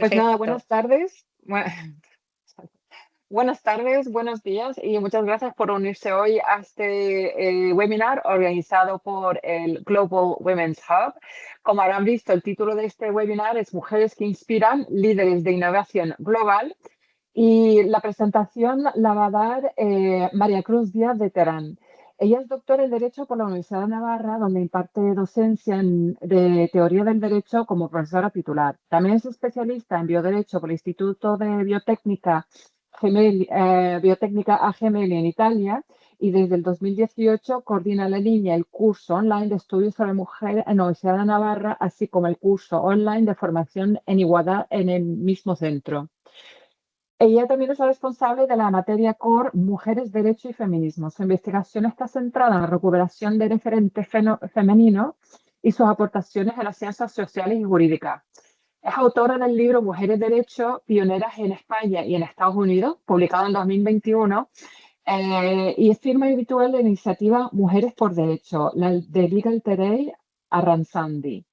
Pues nada, Perfecto. buenas tardes. Buenas tardes, buenos días y muchas gracias por unirse hoy a este webinar organizado por el Global Women's Hub. Como habrán visto, el título de este webinar es Mujeres que inspiran, líderes de innovación global, y la presentación la va a dar María Cruz Díaz de Terán. Ella es doctora en Derecho por la Universidad de Navarra, donde imparte docencia de teoría del derecho como profesora titular. También es especialista en bioderecho por el Instituto de Biotécnica a Gemelli en Italia, y desde el 2018 coordina la línea el curso online de estudios sobre mujer en la Universidad de Navarra, así como el curso online de formación en igualdad en el mismo centro. Ella también es la responsable de la materia core Mujeres, Derecho y Feminismo. Su investigación está centrada en la recuperación del referente femenino y sus aportaciones en las ciencias sociales y jurídicas. Es autora del libro Mujeres, Derecho, pioneras en España y en Estados Unidos, publicado en 2021, y es firma habitual de la iniciativa Mujeres por Derecho, la de Legal Today Arranzandi.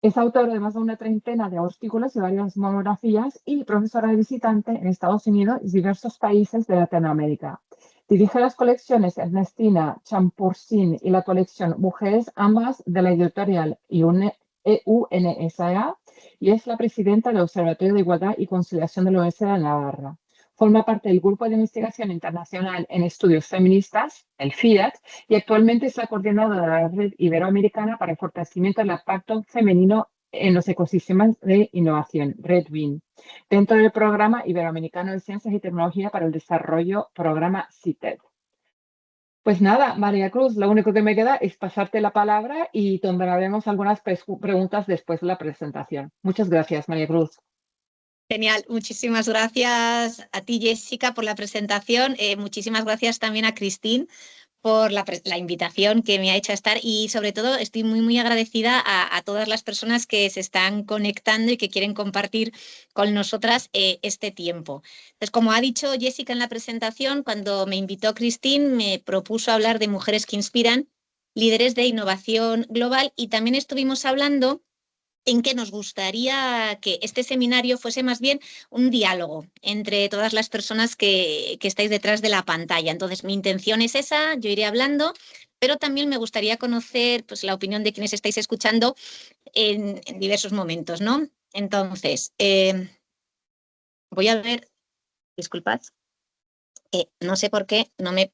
Es autora de más de una treintena de artículos y varias monografías y profesora de visitante en Estados Unidos y diversos países de Latinoamérica. Dirige las colecciones Ernestina Champursin y la colección Mujeres, ambas de la editorial EUNSA, y es la presidenta del Observatorio de Igualdad y Conciliación de la Universidad de Navarra. Forma parte del Grupo de Investigación Internacional en Estudios Feministas, el FIAT, y actualmente es la coordinadora de la Red Iberoamericana para el Fortalecimiento del Impacto Femenino en los Ecosistemas de Innovación, REDWIN, dentro del Programa Iberoamericano de Ciencias y Tecnología para el Desarrollo, programa CITED. Pues nada, María Cruz, lo único que me queda es pasarte la palabra y tomaremos algunas preguntas después de la presentación. Muchas gracias, María Cruz. Genial, muchísimas gracias a ti, Jessica, por la presentación. Muchísimas gracias también a Cristín por la invitación que me ha hecho a estar, y sobre todo estoy muy agradecida a todas las personas que se están conectando y que quieren compartir con nosotras este tiempo. Entonces, como ha dicho Jessica en la presentación, cuando me invitó Cristín, me propuso hablar de mujeres que inspiran, líderes de innovación global, y también estuvimos hablando en que nos gustaría que este seminario fuese más bien un diálogo entre todas las personas que estáis detrás de la pantalla. Entonces, mi intención es esa, yo iré hablando, pero también me gustaría conocer, pues, la opinión de quienes estáis escuchando en diversos momentos, ¿no? Entonces, voy a ver, disculpad, no sé por qué no me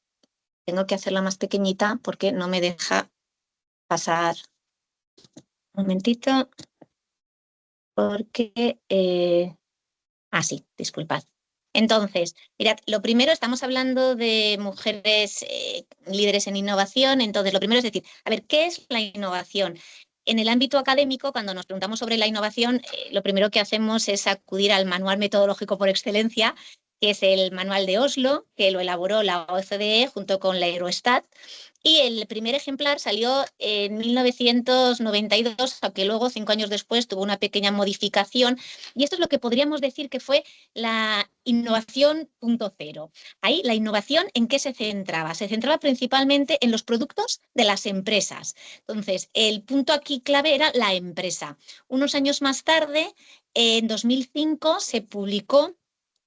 tengo que hacerla más pequeñita, porque no me deja pasar. Un momentito, porque... sí, disculpad. Entonces, mirad, lo primero, estamos hablando de mujeres líderes en innovación. Entonces, lo primero es decir, a ver, ¿qué es la innovación? En el ámbito académico, cuando nos preguntamos sobre la innovación, lo primero que hacemos es acudir al manual metodológico por excelencia, que es el Manual de Oslo, que lo elaboró la OCDE junto con la Eurostat. Y el primer ejemplar salió en 1992, aunque luego, 5 años después, tuvo una pequeña modificación. Y esto es lo que podríamos decir que fue la innovación punto cero. Ahí, la innovación, ¿en qué se centraba? Se centraba principalmente en los productos de las empresas. Entonces, el punto aquí clave era la empresa. Unos años más tarde, en 2005, se publicó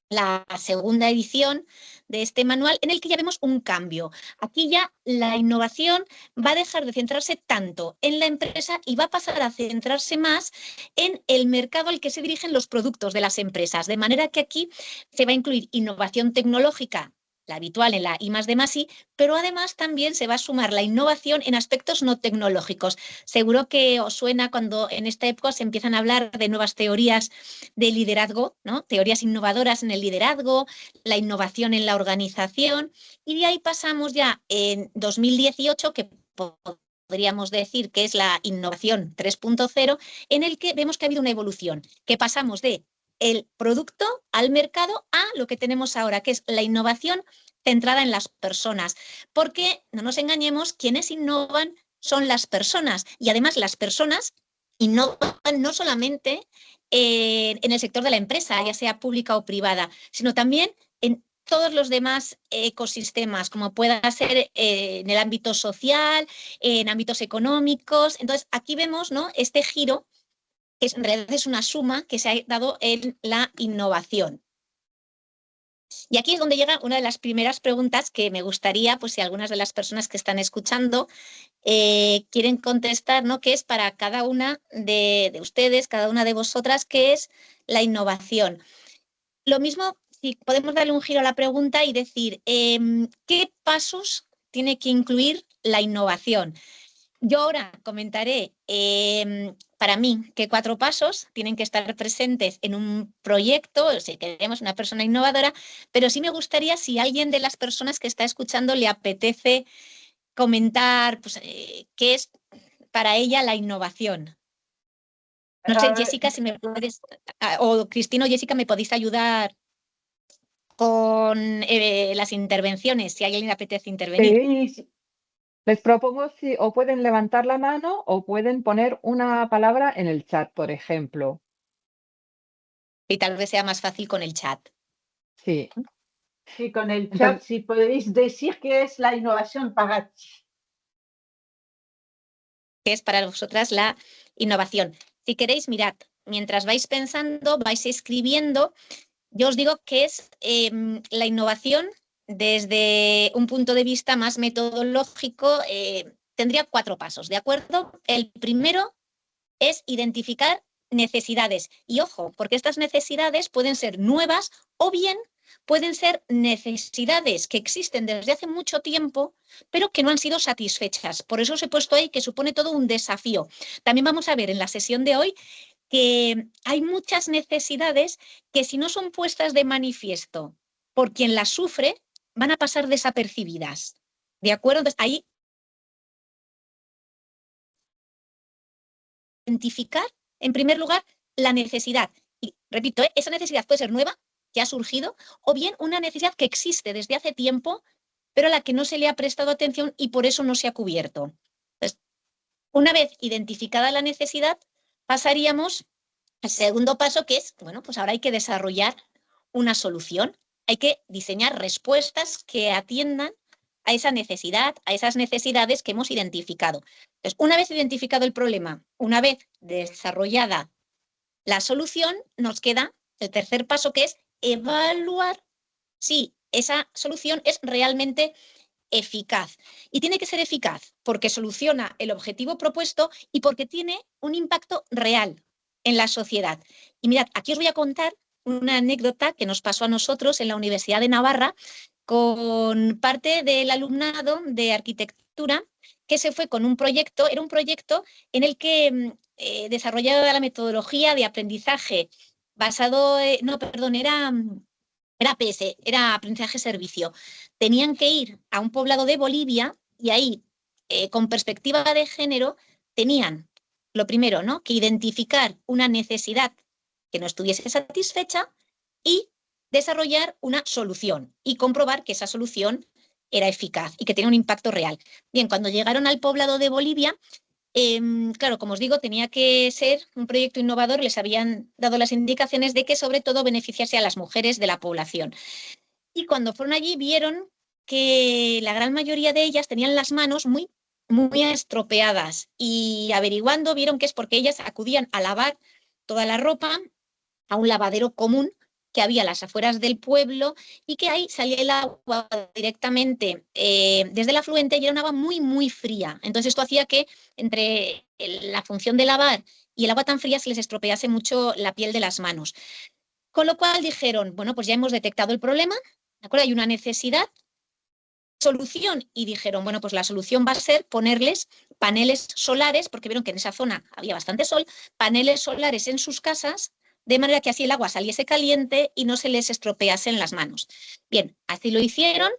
la segunda edición de este manual, en el que ya vemos un cambio. Aquí ya la innovación va a dejar de centrarse tanto en la empresa y va a pasar a centrarse más en el mercado al que se dirigen los productos de las empresas. De manera que aquí se va a incluir innovación tecnológica, la habitual en la I+D+I, pero además también se va a sumar la innovación en aspectos no tecnológicos. Seguro que os suena cuando en esta época se empiezan a hablar de nuevas teorías de liderazgo, ¿no? Teorías innovadoras en el liderazgo, la innovación en la organización, y de ahí pasamos ya en 2018, que podríamos decir que es la innovación 3.0, en el que vemos que ha habido una evolución, que pasamos de el producto al mercado a lo que tenemos ahora, que es la innovación centrada en las personas. Porque, no nos engañemos, quienes innovan son las personas, y además las personas innovan no solamente en el sector de la empresa, ya sea pública o privada, sino también en todos los demás ecosistemas, como pueda ser en el ámbito social, en ámbitos económicos. Entonces, aquí vemos, ¿no?, este giro en realidad es una suma que se ha dado en la innovación. Y aquí es donde llega una de las primeras preguntas que me gustaría, pues si algunas de las personas que están escuchando quieren contestar, ¿no? ¿Qué es para cada una de ustedes, cada una de vosotras, qué es la innovación? Lo mismo, si podemos darle un giro a la pregunta y decir, ¿qué pasos tiene que incluir la innovación? Yo ahora comentaré, para mí, qué 4 pasos tienen que estar presentes en un proyecto, si queremos una persona innovadora, pero sí me gustaría, si a alguien de las personas que está escuchando le apetece comentar, pues, qué es para ella la innovación. No sé, Jessica, si me puedes, o Cristina o Jessica, me podéis ayudar con las intervenciones, si a alguien le apetece intervenir. Sí, les propongo si o pueden levantar la mano o pueden poner una palabra en el chat, por ejemplo. Y tal vez sea más fácil con el chat. Sí. Sí, con el chat, Entonces, si podéis decir qué es la innovación para ti. ¿Qué es para vosotras la innovación? Si queréis, mirad, mientras vais pensando, vais escribiendo, yo os digo que es la innovación desde un punto de vista más metodológico, tendría 4 pasos, ¿de acuerdo? El primero es identificar necesidades. Y ojo, porque estas necesidades pueden ser nuevas o bien pueden ser necesidades que existen desde hace mucho tiempo, pero que no han sido satisfechas. Por eso os he puesto ahí que supone todo un desafío. También vamos a ver en la sesión de hoy que hay muchas necesidades que si no son puestas de manifiesto por quien las sufre, van a pasar desapercibidas. ¿De acuerdo? Entonces, ahí identificar, en primer lugar, la necesidad. Y repito, esa necesidad puede ser nueva, que ha surgido, o bien una necesidad que existe desde hace tiempo, pero a la que no se le ha prestado atención y por eso no se ha cubierto. Entonces, una vez identificada la necesidad, pasaríamos al segundo paso, que es, bueno, pues ahora hay que desarrollar una solución. Hay que diseñar respuestas que atiendan a esa necesidad, a esas necesidades que hemos identificado. Entonces, una vez identificado el problema, una vez desarrollada la solución, nos queda el tercer paso, que es evaluar si esa solución es realmente eficaz. Y tiene que ser eficaz porque soluciona el objetivo propuesto y porque tiene un impacto real en la sociedad. Y mirad, aquí os voy a contar una anécdota que nos pasó a nosotros en la Universidad de Navarra con parte del alumnado de arquitectura que se fue con un proyecto, era un proyecto en el que desarrollaba la metodología de aprendizaje basado, no, perdón, era PS, era aprendizaje servicio. Tenían que ir a un poblado de Bolivia y ahí, con perspectiva de género, tenían, lo primero, ¿no?, que identificar una necesidad que no estuviese satisfecha y desarrollar una solución y comprobar que esa solución era eficaz y que tenía un impacto real. Bien, cuando llegaron al poblado de Bolivia, claro, como os digo, tenía que ser un proyecto innovador, les habían dado las indicaciones de que sobre todo beneficiase a las mujeres de la población. Y cuando fueron allí vieron que la gran mayoría de ellas tenían las manos muy, muy estropeadas y averiguando vieron que es porque ellas acudían a lavar toda la ropa a un lavadero común que había a las afueras del pueblo y que ahí salía el agua directamente desde el afluente y era un agua muy, muy fría. Entonces esto hacía que entre la función de lavar y el agua tan fría se les estropease mucho la piel de las manos. Con lo cual dijeron, bueno, pues ya hemos detectado el problema, ¿de acuerdo? Hay una necesidad, solución, y dijeron, bueno, pues la solución va a ser ponerles paneles solares, porque vieron que en esa zona había bastante sol, paneles solares en sus casas, de manera que así el agua saliese caliente y no se les estropease en las manos. Bien, así lo hicieron,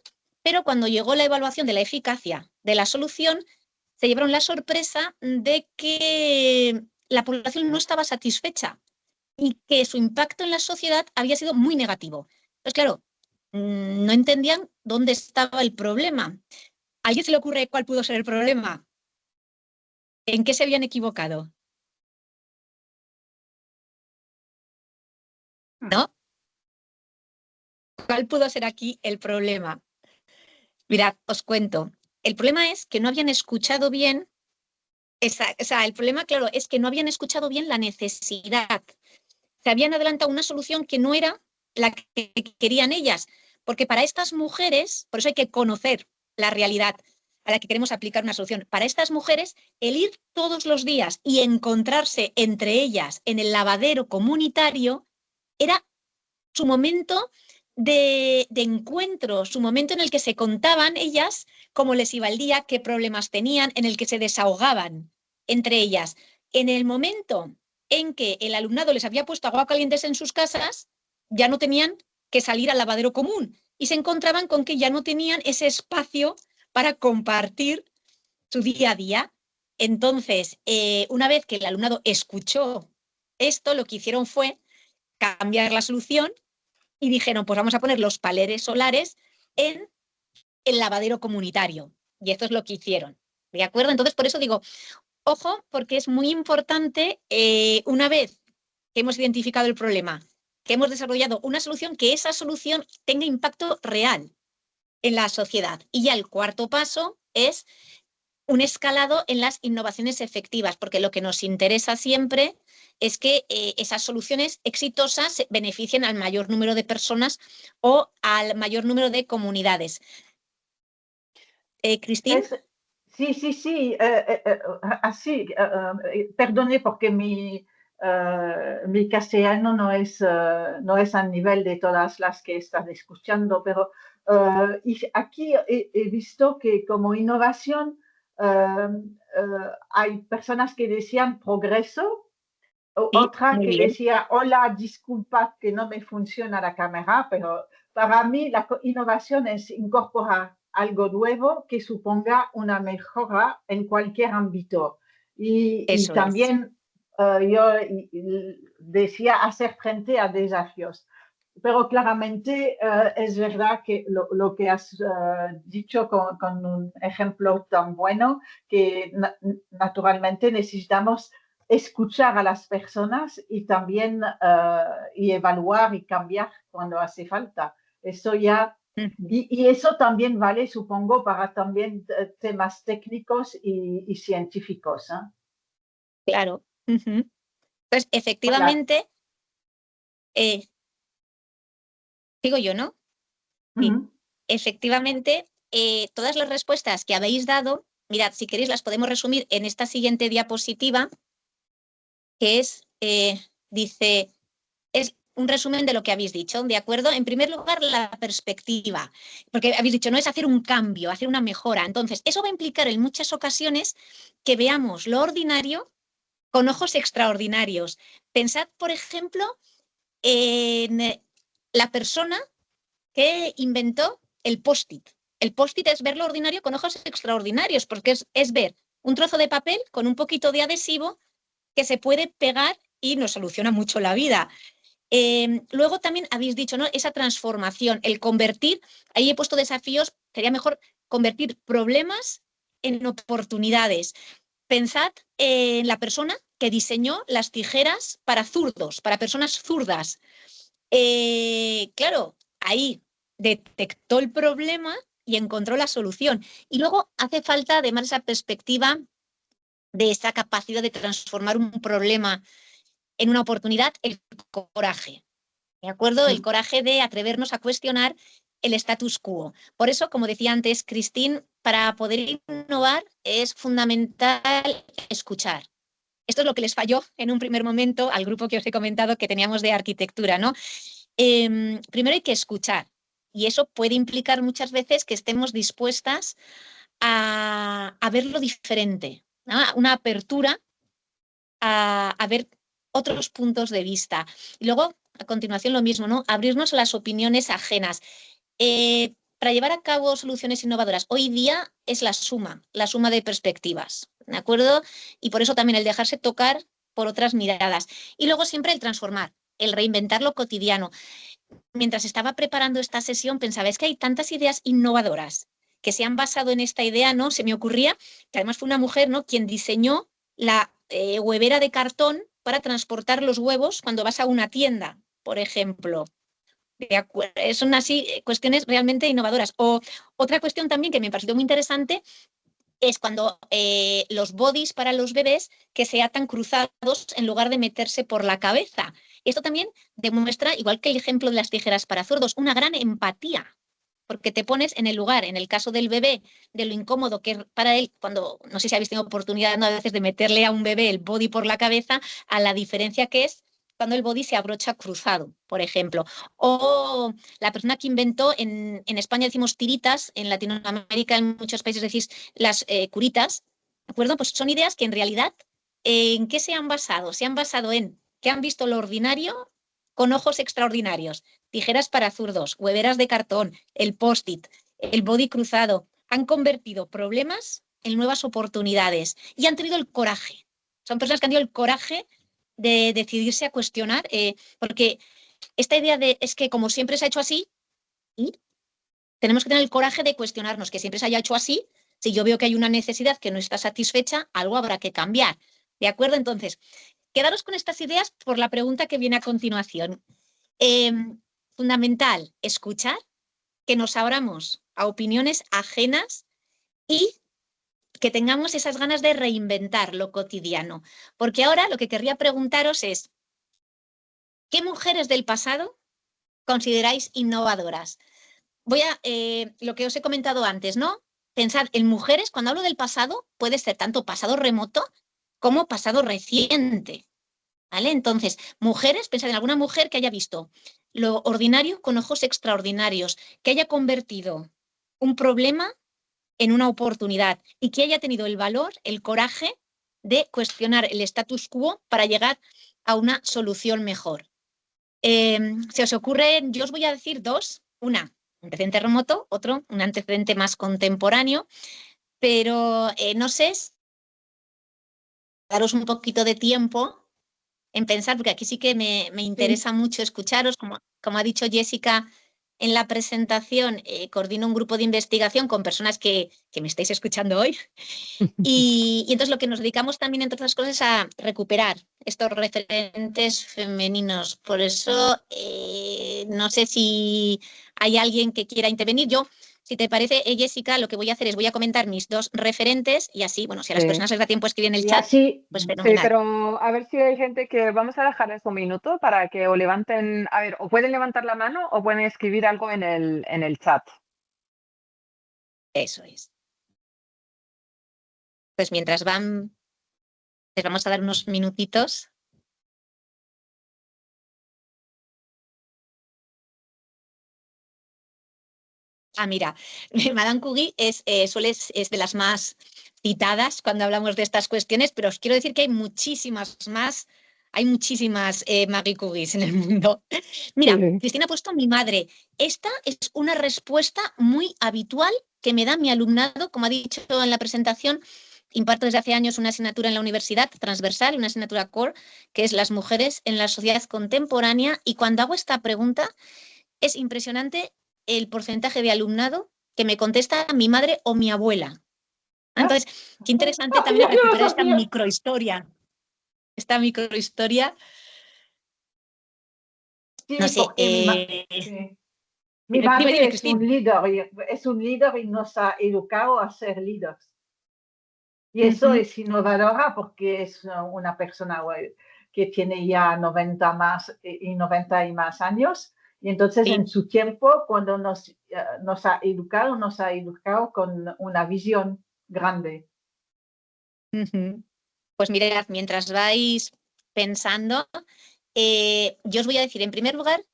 pero cuando llegó la evaluación de la eficacia de la solución, se llevaron la sorpresa de que la población no estaba satisfecha y que su impacto en la sociedad había sido muy negativo. Pues claro, no entendían dónde estaba el problema. ¿A alguien se le ocurre cuál pudo ser el problema? ¿En qué se habían equivocado? ¿No? ¿Cuál pudo ser aquí el problema? Mirad, os cuento. El problema es que no habían escuchado bien O sea, el problema, claro, es que no habían escuchado bien la necesidad. Se habían adelantado una solución que no era la que querían ellas. Porque para estas mujeres, por eso hay que conocer la realidad a la que queremos aplicar una solución. Para estas mujeres, el ir todos los días y encontrarse entre ellas en el lavadero comunitario era su momento de encuentro, su momento en el que se contaban ellas cómo les iba el día, qué problemas tenían, en el que se desahogaban entre ellas. En el momento en que el alumnado les había puesto agua caliente en sus casas, ya no tenían que salir al lavadero común y se encontraban con que ya no tenían ese espacio para compartir su día a día. Entonces, una vez que el alumnado escuchó esto, lo que hicieron fue cambiar la solución y dijeron, pues vamos a poner los paneles solares en el lavadero comunitario. Y esto es lo que hicieron. ¿De acuerdo? Entonces, por eso digo, ojo, porque es muy importante, una vez que hemos identificado el problema, que hemos desarrollado una solución, que esa solución tenga impacto real en la sociedad. Y ya el cuarto paso es un escalado en las innovaciones efectivas, porque lo que nos interesa siempre es que esas soluciones exitosas beneficien al mayor número de personas o al mayor número de comunidades. Cristín. Sí, sí, sí, así, perdone porque mi castellano no es al nivel de todas las que estás escuchando, pero y aquí he visto que como innovación hay personas que decían progreso, otra Muy que bien. decía, hola, disculpa que no me funciona la cámara, pero para mí la innovación es incorporar algo nuevo que suponga una mejora en cualquier ámbito. Y Eso es. también yo decía hacer frente a desafíos. Pero claramente es verdad que lo que has dicho con un ejemplo tan bueno, que naturalmente necesitamos escuchar a las personas y también y evaluar y cambiar cuando hace falta. Eso ya, y eso también vale, supongo, para también temas técnicos y científicos. Claro. Pues Hola. efectivamente, digo yo, ¿no? Sí. Ujú. Efectivamente, todas las respuestas que habéis dado, mirad, si queréis las podemos resumir en esta siguiente diapositiva, que es, dice, es un resumen de lo que habéis dicho, ¿de acuerdo? En primer lugar, la perspectiva, porque habéis dicho, no es hacer un cambio, hacer una mejora. Entonces, eso va a implicar en muchas ocasiones que veamos lo ordinario con ojos extraordinarios. Pensad, por ejemplo, en la persona que inventó el post-it. El post-it es ver lo ordinario con ojos extraordinarios, porque es ver un trozo de papel con un poquito de adhesivo que se puede pegar y nos soluciona mucho la vida. Luego también habéis dicho, ¿no? Esa transformación, el convertir, ahí he puesto desafíos, sería mejor convertir problemas en oportunidades. Pensad en la persona que diseñó las tijeras para zurdos, para personas zurdas. Claro, ahí detectó el problema y encontró la solución. Y luego hace falta además esa perspectiva de esa capacidad de transformar un problema en una oportunidad, el coraje. ¿De acuerdo? El coraje de atrevernos a cuestionar el status quo. Por eso, como decía antes Cristín, para poder innovar es fundamental escuchar. Esto es lo que les falló en un primer momento al grupo que os he comentado que teníamos de arquitectura, ¿no? Primero hay que escuchar y eso puede implicar muchas veces que estemos dispuestas a verlo diferente, ¿no? Una apertura a ver otros puntos de vista. Y luego, a continuación, lo mismo, ¿no? Abrirnos a las opiniones ajenas. Para llevar a cabo soluciones innovadoras, hoy día es la suma de perspectivas, ¿de acuerdo? Y por eso también el dejarse tocar por otras miradas. Y luego siempre el transformar, el reinventar lo cotidiano. Mientras estaba preparando esta sesión, pensaba, es que hay tantas ideas innovadoras que se han basado en esta idea, ¿no? Se me ocurría que además fue una mujer, ¿no?, quien diseñó la huevera de cartón para transportar los huevos cuando vas a una tienda, por ejemplo. Son así cuestiones realmente innovadoras. O otra cuestión también que me pareció muy interesante es cuando los bodys para los bebés que se atan cruzados en lugar de meterse por la cabeza. Esto también demuestra, igual que el ejemplo de las tijeras para zurdos, una gran empatía, porque te pones en el lugar, en el caso del bebé, de lo incómodo que es para él, cuando, no sé si habéis tenido oportunidad, ¿no?, a veces de meterle a un bebé el body por la cabeza, a la diferencia que es cuando el body se abrocha cruzado, por ejemplo. O la persona que inventó, en España decimos tiritas, en Latinoamérica en muchos países decís las curitas, ¿de acuerdo? Pues son ideas que en realidad, ¿en qué se han basado? Se han basado en que han visto lo ordinario con ojos extraordinarios. Tijeras para zurdos, hueveras de cartón, el post-it, el body cruzado, han convertido problemas en nuevas oportunidades y han tenido el coraje. Son personas que han tenido el coraje de decidirse a cuestionar, porque esta idea de es que como siempre se ha hecho así, y tenemos que tener el coraje de cuestionarnos que siempre se haya hecho así. Si yo veo que hay una necesidad que no está satisfecha, algo habrá que cambiar. ¿De acuerdo? Entonces, quedaros con estas ideas por la pregunta que viene a continuación. Fundamental, escuchar, que nos abramos a opiniones ajenas y que tengamos esas ganas de reinventar lo cotidiano. Porque ahora lo que querría preguntaros es, ¿qué mujeres del pasado consideráis innovadoras? Voy a, lo que os he comentado antes, ¿no? Pensad en mujeres, cuando hablo del pasado, puede ser tanto pasado remoto como pasado reciente. ¿Vale? Entonces, mujeres, pensad en alguna mujer que haya visto lo ordinario con ojos extraordinarios, que haya convertido un problema en una oportunidad y que haya tenido el valor, el coraje de cuestionar el status quo para llegar a una solución mejor. ¿Se os ocurre? Yo os voy a decir dos. Una, un antecedente remoto, otro, un antecedente más contemporáneo, pero no sé, daros un poquito de tiempo en pensar, porque aquí sí que me interesa mucho escucharos, como ha dicho Jessica en la presentación, coordino un grupo de investigación con personas que me estáis escuchando hoy y entonces lo que nos dedicamos también, entre otras cosas, es a recuperar estos referentes femeninos. Por eso, no sé si hay alguien que quiera intervenir. Yo, si te parece, Jessica, lo que voy a hacer es voy a comentar mis dos referentes y así, bueno, si a las personas les da tiempo a escribir en el chat, pues fenomenal. Sí, pero a ver si hay gente que vamos a dejarles un minuto para que o levanten, a ver, o pueden levantar la mano o pueden escribir algo en el chat. Eso es. Pues mientras van, les vamos a dar unos minutitos. Ah, mira, Madame Curie es de las más citadas cuando hablamos de estas cuestiones, pero os quiero decir que hay muchísimas más, hay muchísimas Marie Curies en el mundo. Mira, Sí. Cristina ha puesto mi madre. Esta es una respuesta muy habitual que me da mi alumnado, como ha dicho en la presentación. Imparto desde hace años una asignatura en la universidad transversal, una asignatura core, que es las mujeres en la sociedad contemporánea, y cuando hago esta pregunta es impresionante el porcentaje de alumnado que me contesta mi madre o mi abuela. Entonces, qué interesante también recuperar esta microhistoria. Esta microhistoria. Sí, No sé. porque mi madre Dime, es un líder y nos ha educado a ser líderes. Y eso es innovadora porque es una persona que tiene ya 90 y más años. Y entonces en su tiempo, cuando nos ha educado con una visión grande. Pues mirad, mientras vais pensando, yo os voy a decir, en primer lugar,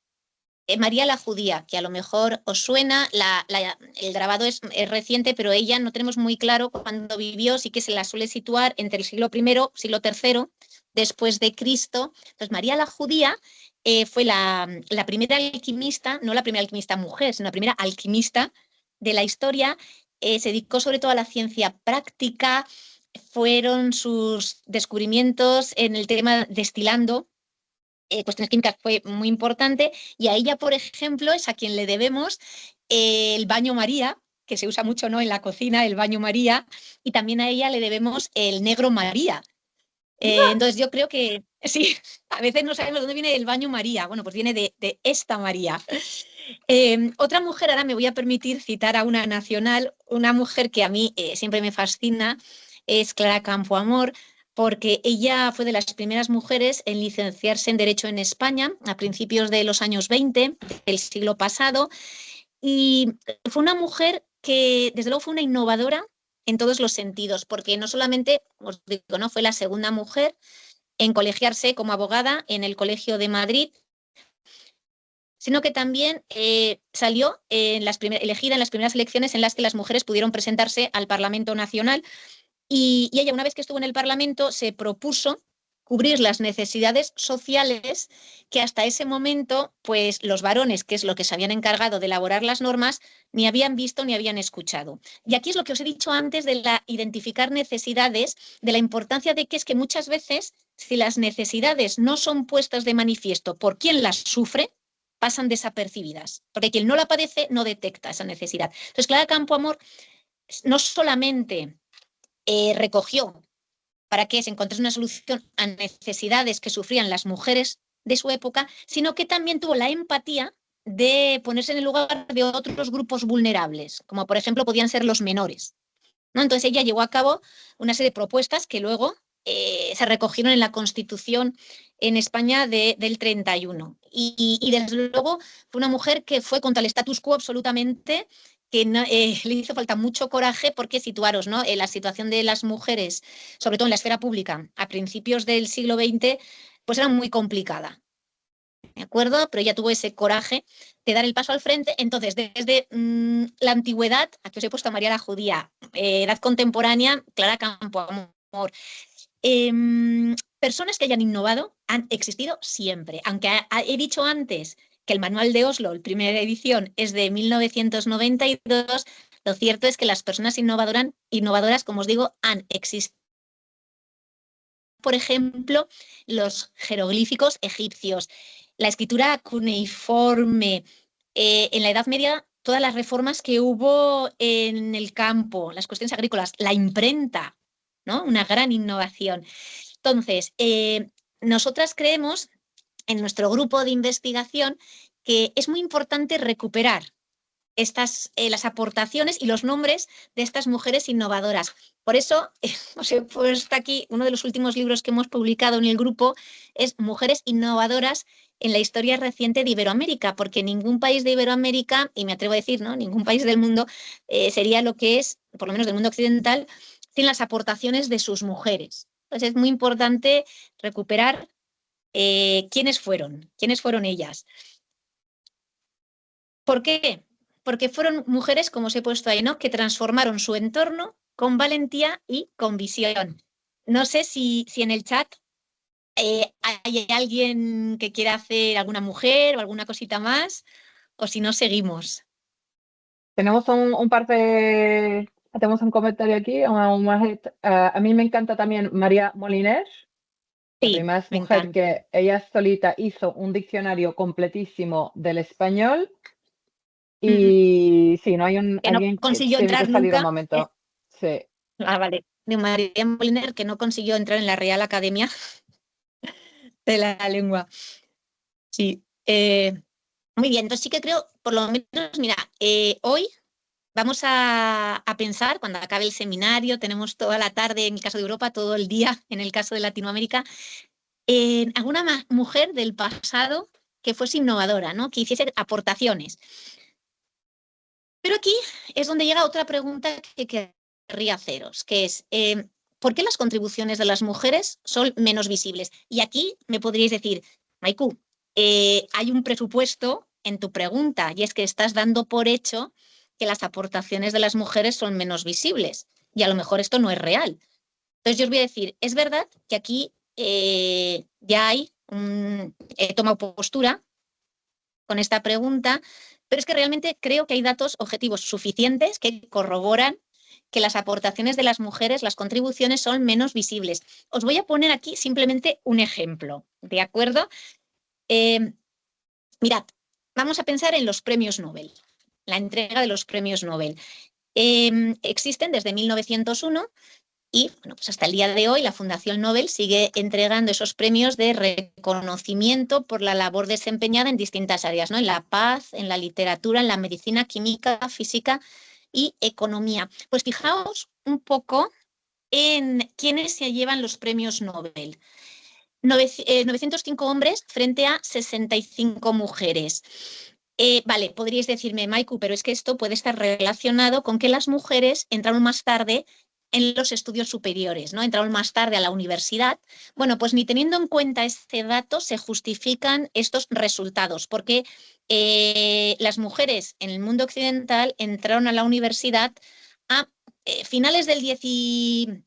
María la Judía, que a lo mejor os suena, el grabado es reciente, pero ella no tenemos muy claro cuándo vivió, sí que se la suele situar entre el siglo I, siglo III, después de Cristo. Entonces, María la Judía fue la primera alquimista, no la primera alquimista mujer, sino la primera alquimista de la historia. Se dedicó sobre todo a la ciencia práctica, fueron sus descubrimientos en el tema destilando, cuestiones químicas fue muy importante, y a ella, por ejemplo, es a quien le debemos el baño María, que se usa mucho, ¿no?, en la cocina, el baño María, y también a ella le debemos el negro María. Entonces yo creo que Sí, a veces no sabemos dónde viene el baño María. Bueno, pues viene de esta María. Otra mujer, ahora me voy a permitir citar a una nacional, una mujer que a mí siempre me fascina, es Clara Campoamor, porque ella fue de las primeras mujeres en licenciarse en Derecho en España a principios de los años 20 del siglo pasado, y fue una mujer que desde luego fue una innovadora en todos los sentidos, porque no solamente, os digo, ¿no?, fue la segunda mujer en colegiarse como abogada en el Colegio de Madrid, sino que también salió elegida en las primeras elecciones en las que las mujeres pudieron presentarse al Parlamento Nacional, y ella, una vez que estuvo en el Parlamento, se propuso cubrir las necesidades sociales que hasta ese momento, pues los varones, que es lo que se habían encargado de elaborar las normas, ni habían visto ni habían escuchado. Y aquí es lo que os he dicho antes de identificar necesidades, de la importancia de que es que muchas veces, si las necesidades no son puestas de manifiesto por quien las sufre, pasan desapercibidas, porque quien no la padece no detecta esa necesidad. Entonces, Clara Campoamor no solamente recogió para que se encontrase una solución a necesidades que sufrían las mujeres de su época, sino que también tuvo la empatía de ponerse en el lugar de otros grupos vulnerables, como por ejemplo podían ser los menores, ¿no? Entonces ella llevó a cabo una serie de propuestas que luego se recogieron en la Constitución en España del 31. Y desde luego fue una mujer que fue contra el status quo absolutamente, que no, le hizo falta mucho coraje, porque situaros, ¿no?, la situación de las mujeres, sobre todo en la esfera pública, a principios del siglo XX, pues era muy complicada. ¿De acuerdo? Pero ella tuvo ese coraje de dar el paso al frente. Entonces, desde la antigüedad, aquí os he puesto a María la Judía, edad contemporánea, Clara Campoamor. Personas que hayan innovado han existido siempre. Aunque he dicho antes que el Manual de Oslo, la primera edición, es de 1992, lo cierto es que las personas innovadoras, como os digo, han existido. Por ejemplo, los jeroglíficos egipcios, la escritura cuneiforme, en la Edad Media, todas las reformas que hubo en el campo, las cuestiones agrícolas, la imprenta, ¿no?, una gran innovación. Entonces, nosotras creemos en nuestro grupo de investigación que es muy importante recuperar las aportaciones y los nombres de estas mujeres innovadoras. Por eso os he puesto aquí uno de los últimos libros que hemos publicado en el grupo, es Mujeres innovadoras en la historia reciente de Iberoamérica, porque ningún país de Iberoamérica, y me atrevo a decir, ¿no?, ningún país del mundo sería lo que es, por lo menos del mundo occidental, sin las aportaciones de sus mujeres. Entonces es muy importante recuperar quiénes fueron ellas. ¿Por qué? Porque fueron mujeres, como os he puesto ahí, ¿no?, que transformaron su entorno con valentía y con visión. No sé si en el chat hay alguien que quiera hacer alguna mujer o alguna cosita más, o si no, seguimos. Tenemos tenemos un comentario aquí. A mí me encanta también María Moliner, la Sí, primera me mujer encanta. que ella solita hizo un diccionario completísimo del español. Y sí, no hay Que no alguien que consiguió tiene que entrar salir un nunca. momento. Sí. Vale. De María Moliner, que no consiguió entrar en la Real Academia de la Lengua. Sí. Muy bien, entonces sí que creo, por lo menos, mira, hoy vamos a pensar, cuando acabe el seminario, tenemos toda la tarde en el caso de Europa, todo el día en el caso de Latinoamérica, en alguna mujer del pasado que fuese innovadora, ¿no?, que hiciese aportaciones. Pero aquí es donde llega otra pregunta que querría haceros, que es, ¿por qué las contribuciones de las mujeres son menos visibles? Y aquí me podríais decir, Maiku, hay un presupuesto en tu pregunta, y es que estás dando por hecho que las aportaciones de las mujeres son menos visibles, y a lo mejor esto no es real. Entonces yo os voy a decir, es verdad que aquí ya he tomado postura con esta pregunta, pero es que realmente creo que hay datos objetivos suficientes que corroboran que las aportaciones de las mujeres, las contribuciones, son menos visibles. Os voy a poner aquí simplemente un ejemplo, ¿de acuerdo? Mirad, vamos a pensar en los premios Nobel, la entrega de los premios Nobel. Existen desde 1901 Y bueno, pues hasta el día de hoy la Fundación Nobel sigue entregando esos premios de reconocimiento por la labor desempeñada en distintas áreas, ¿no? En la paz, en la literatura, en la medicina, química, física y economía. Pues fijaos un poco en quiénes se llevan los premios Nobel. 905 hombres frente a 65 mujeres. Vale, podríais decirme, Maiku, pero es que esto puede estar relacionado con que las mujeres entraron más tarde en los estudios superiores, ¿no? Entraron más tarde a la universidad. Bueno, pues ni teniendo en cuenta este dato se justifican estos resultados, porque las mujeres en el mundo occidental entraron a la universidad a finales del 18,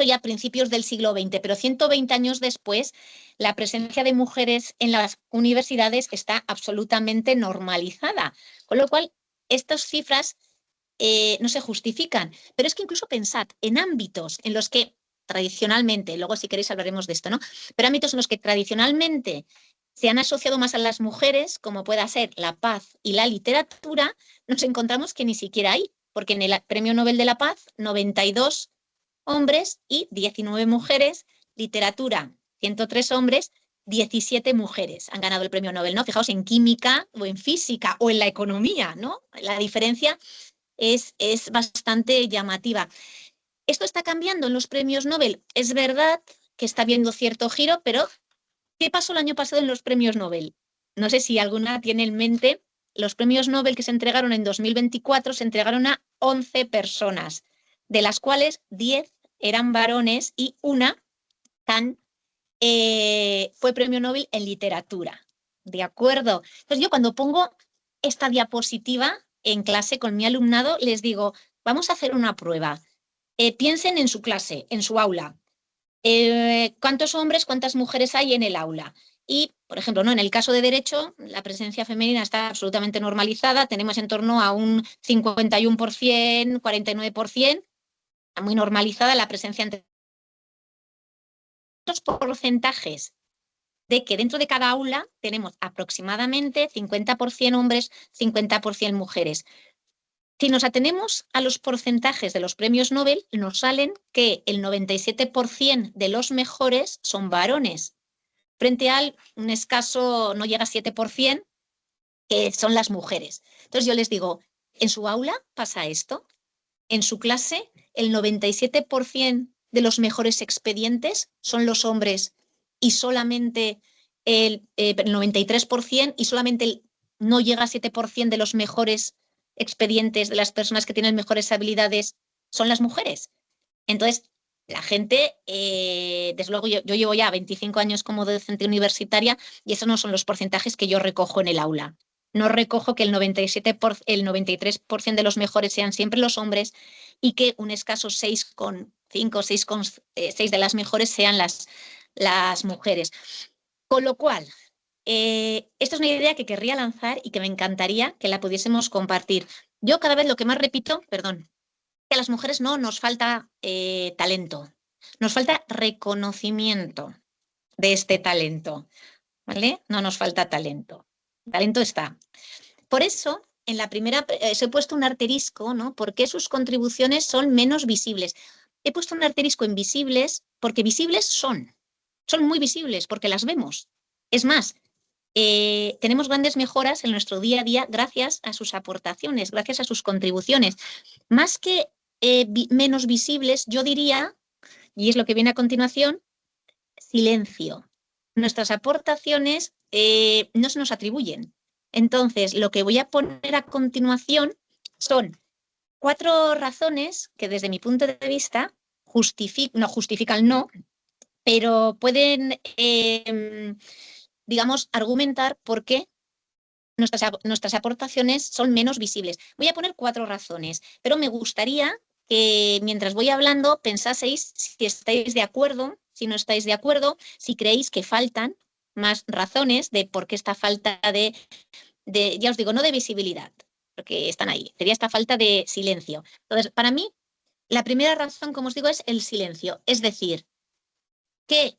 ya a principios del siglo XX, pero 120 años después la presencia de mujeres en las universidades está absolutamente normalizada, con lo cual estas cifras no se justifican. Pero es que incluso pensad en ámbitos en los que tradicionalmente, luego si queréis hablaremos de esto, ¿no? Pero ámbitos en los que tradicionalmente se han asociado más a las mujeres, como pueda ser la paz y la literatura, nos encontramos que ni siquiera hay, porque en el Premio Nobel de la Paz, 92 hombres y 19 mujeres, literatura, 103 hombres, 17 mujeres han ganado el premio Nobel, ¿no? Fijaos en química o en física o en la economía, ¿no? La diferencia es bastante llamativa. ¿Esto está cambiando en los premios Nobel? Es verdad que está habiendo cierto giro, pero ¿qué pasó el año pasado en los premios Nobel? No sé si alguna tiene en mente, los premios Nobel que se entregaron en 2024 se entregaron a 11 personas, de las cuales 10 eran varones y una fue premio Nobel en literatura. ¿De acuerdo? Entonces yo cuando pongo esta diapositiva en clase con mi alumnado les digo, vamos a hacer una prueba. Piensen en su clase, en su aula. ¿Cuántos hombres, cuántas mujeres hay en el aula? Y, por ejemplo, ¿no? En el caso de Derecho, la presencia femenina está absolutamente normalizada, tenemos en torno a un 51%, 49%, muy normalizada la presencia entre los porcentajes de que dentro de cada aula tenemos aproximadamente 50% hombres, 50% mujeres. Si nos atenemos a los porcentajes de los premios Nobel, nos salen que el 97% de los mejores son varones, frente al un escaso, no llega a 7%, que son las mujeres. Entonces yo les digo, ¿en su aula pasa esto? ¿En su clase el 97% de los mejores expedientes son los hombres y solamente el 93% y solamente no llega a 7% de los mejores expedientes de las personas que tienen mejores habilidades son las mujeres? Entonces, la gente, desde luego yo llevo ya 25 años como docente universitaria y esos no son los porcentajes que yo recojo en el aula. No recojo que el 93% de los mejores sean siempre los hombres y que un escaso 6,5, 6,6 de las mejores sean las mujeres. Con lo cual, esta es una idea que querría lanzar y que me encantaría que la pudiésemos compartir. Yo cada vez lo que más repito, que a las mujeres no nos falta talento, nos falta reconocimiento de este talento, ¿vale? No nos falta talento. El talento está. Por eso, en la primera se he puesto un asterisco, ¿no? Porque sus contribuciones son menos visibles. He puesto un asterisco en visibles porque visibles son muy visibles porque las vemos. Es más, tenemos grandes mejoras en nuestro día a día gracias a sus aportaciones, gracias a sus contribuciones. Más que menos visibles, yo diría, y es lo que viene a continuación, silencio. Nuestras aportaciones no se nos atribuyen. Entonces, lo que voy a poner a continuación son 4 razones que desde mi punto de vista no justifican, pero pueden, digamos, argumentar por qué nuestras aportaciones son menos visibles. Voy a poner 4 razones, pero me gustaría que mientras voy hablando pensaseis si estáis de acuerdo, si no estáis de acuerdo, si creéis que faltan más razones de por qué esta falta de ya os digo, no de visibilidad, porque están ahí, sería esta falta de silencio. Entonces, para mí, la primera razón, como os digo, es el silencio, es decir, que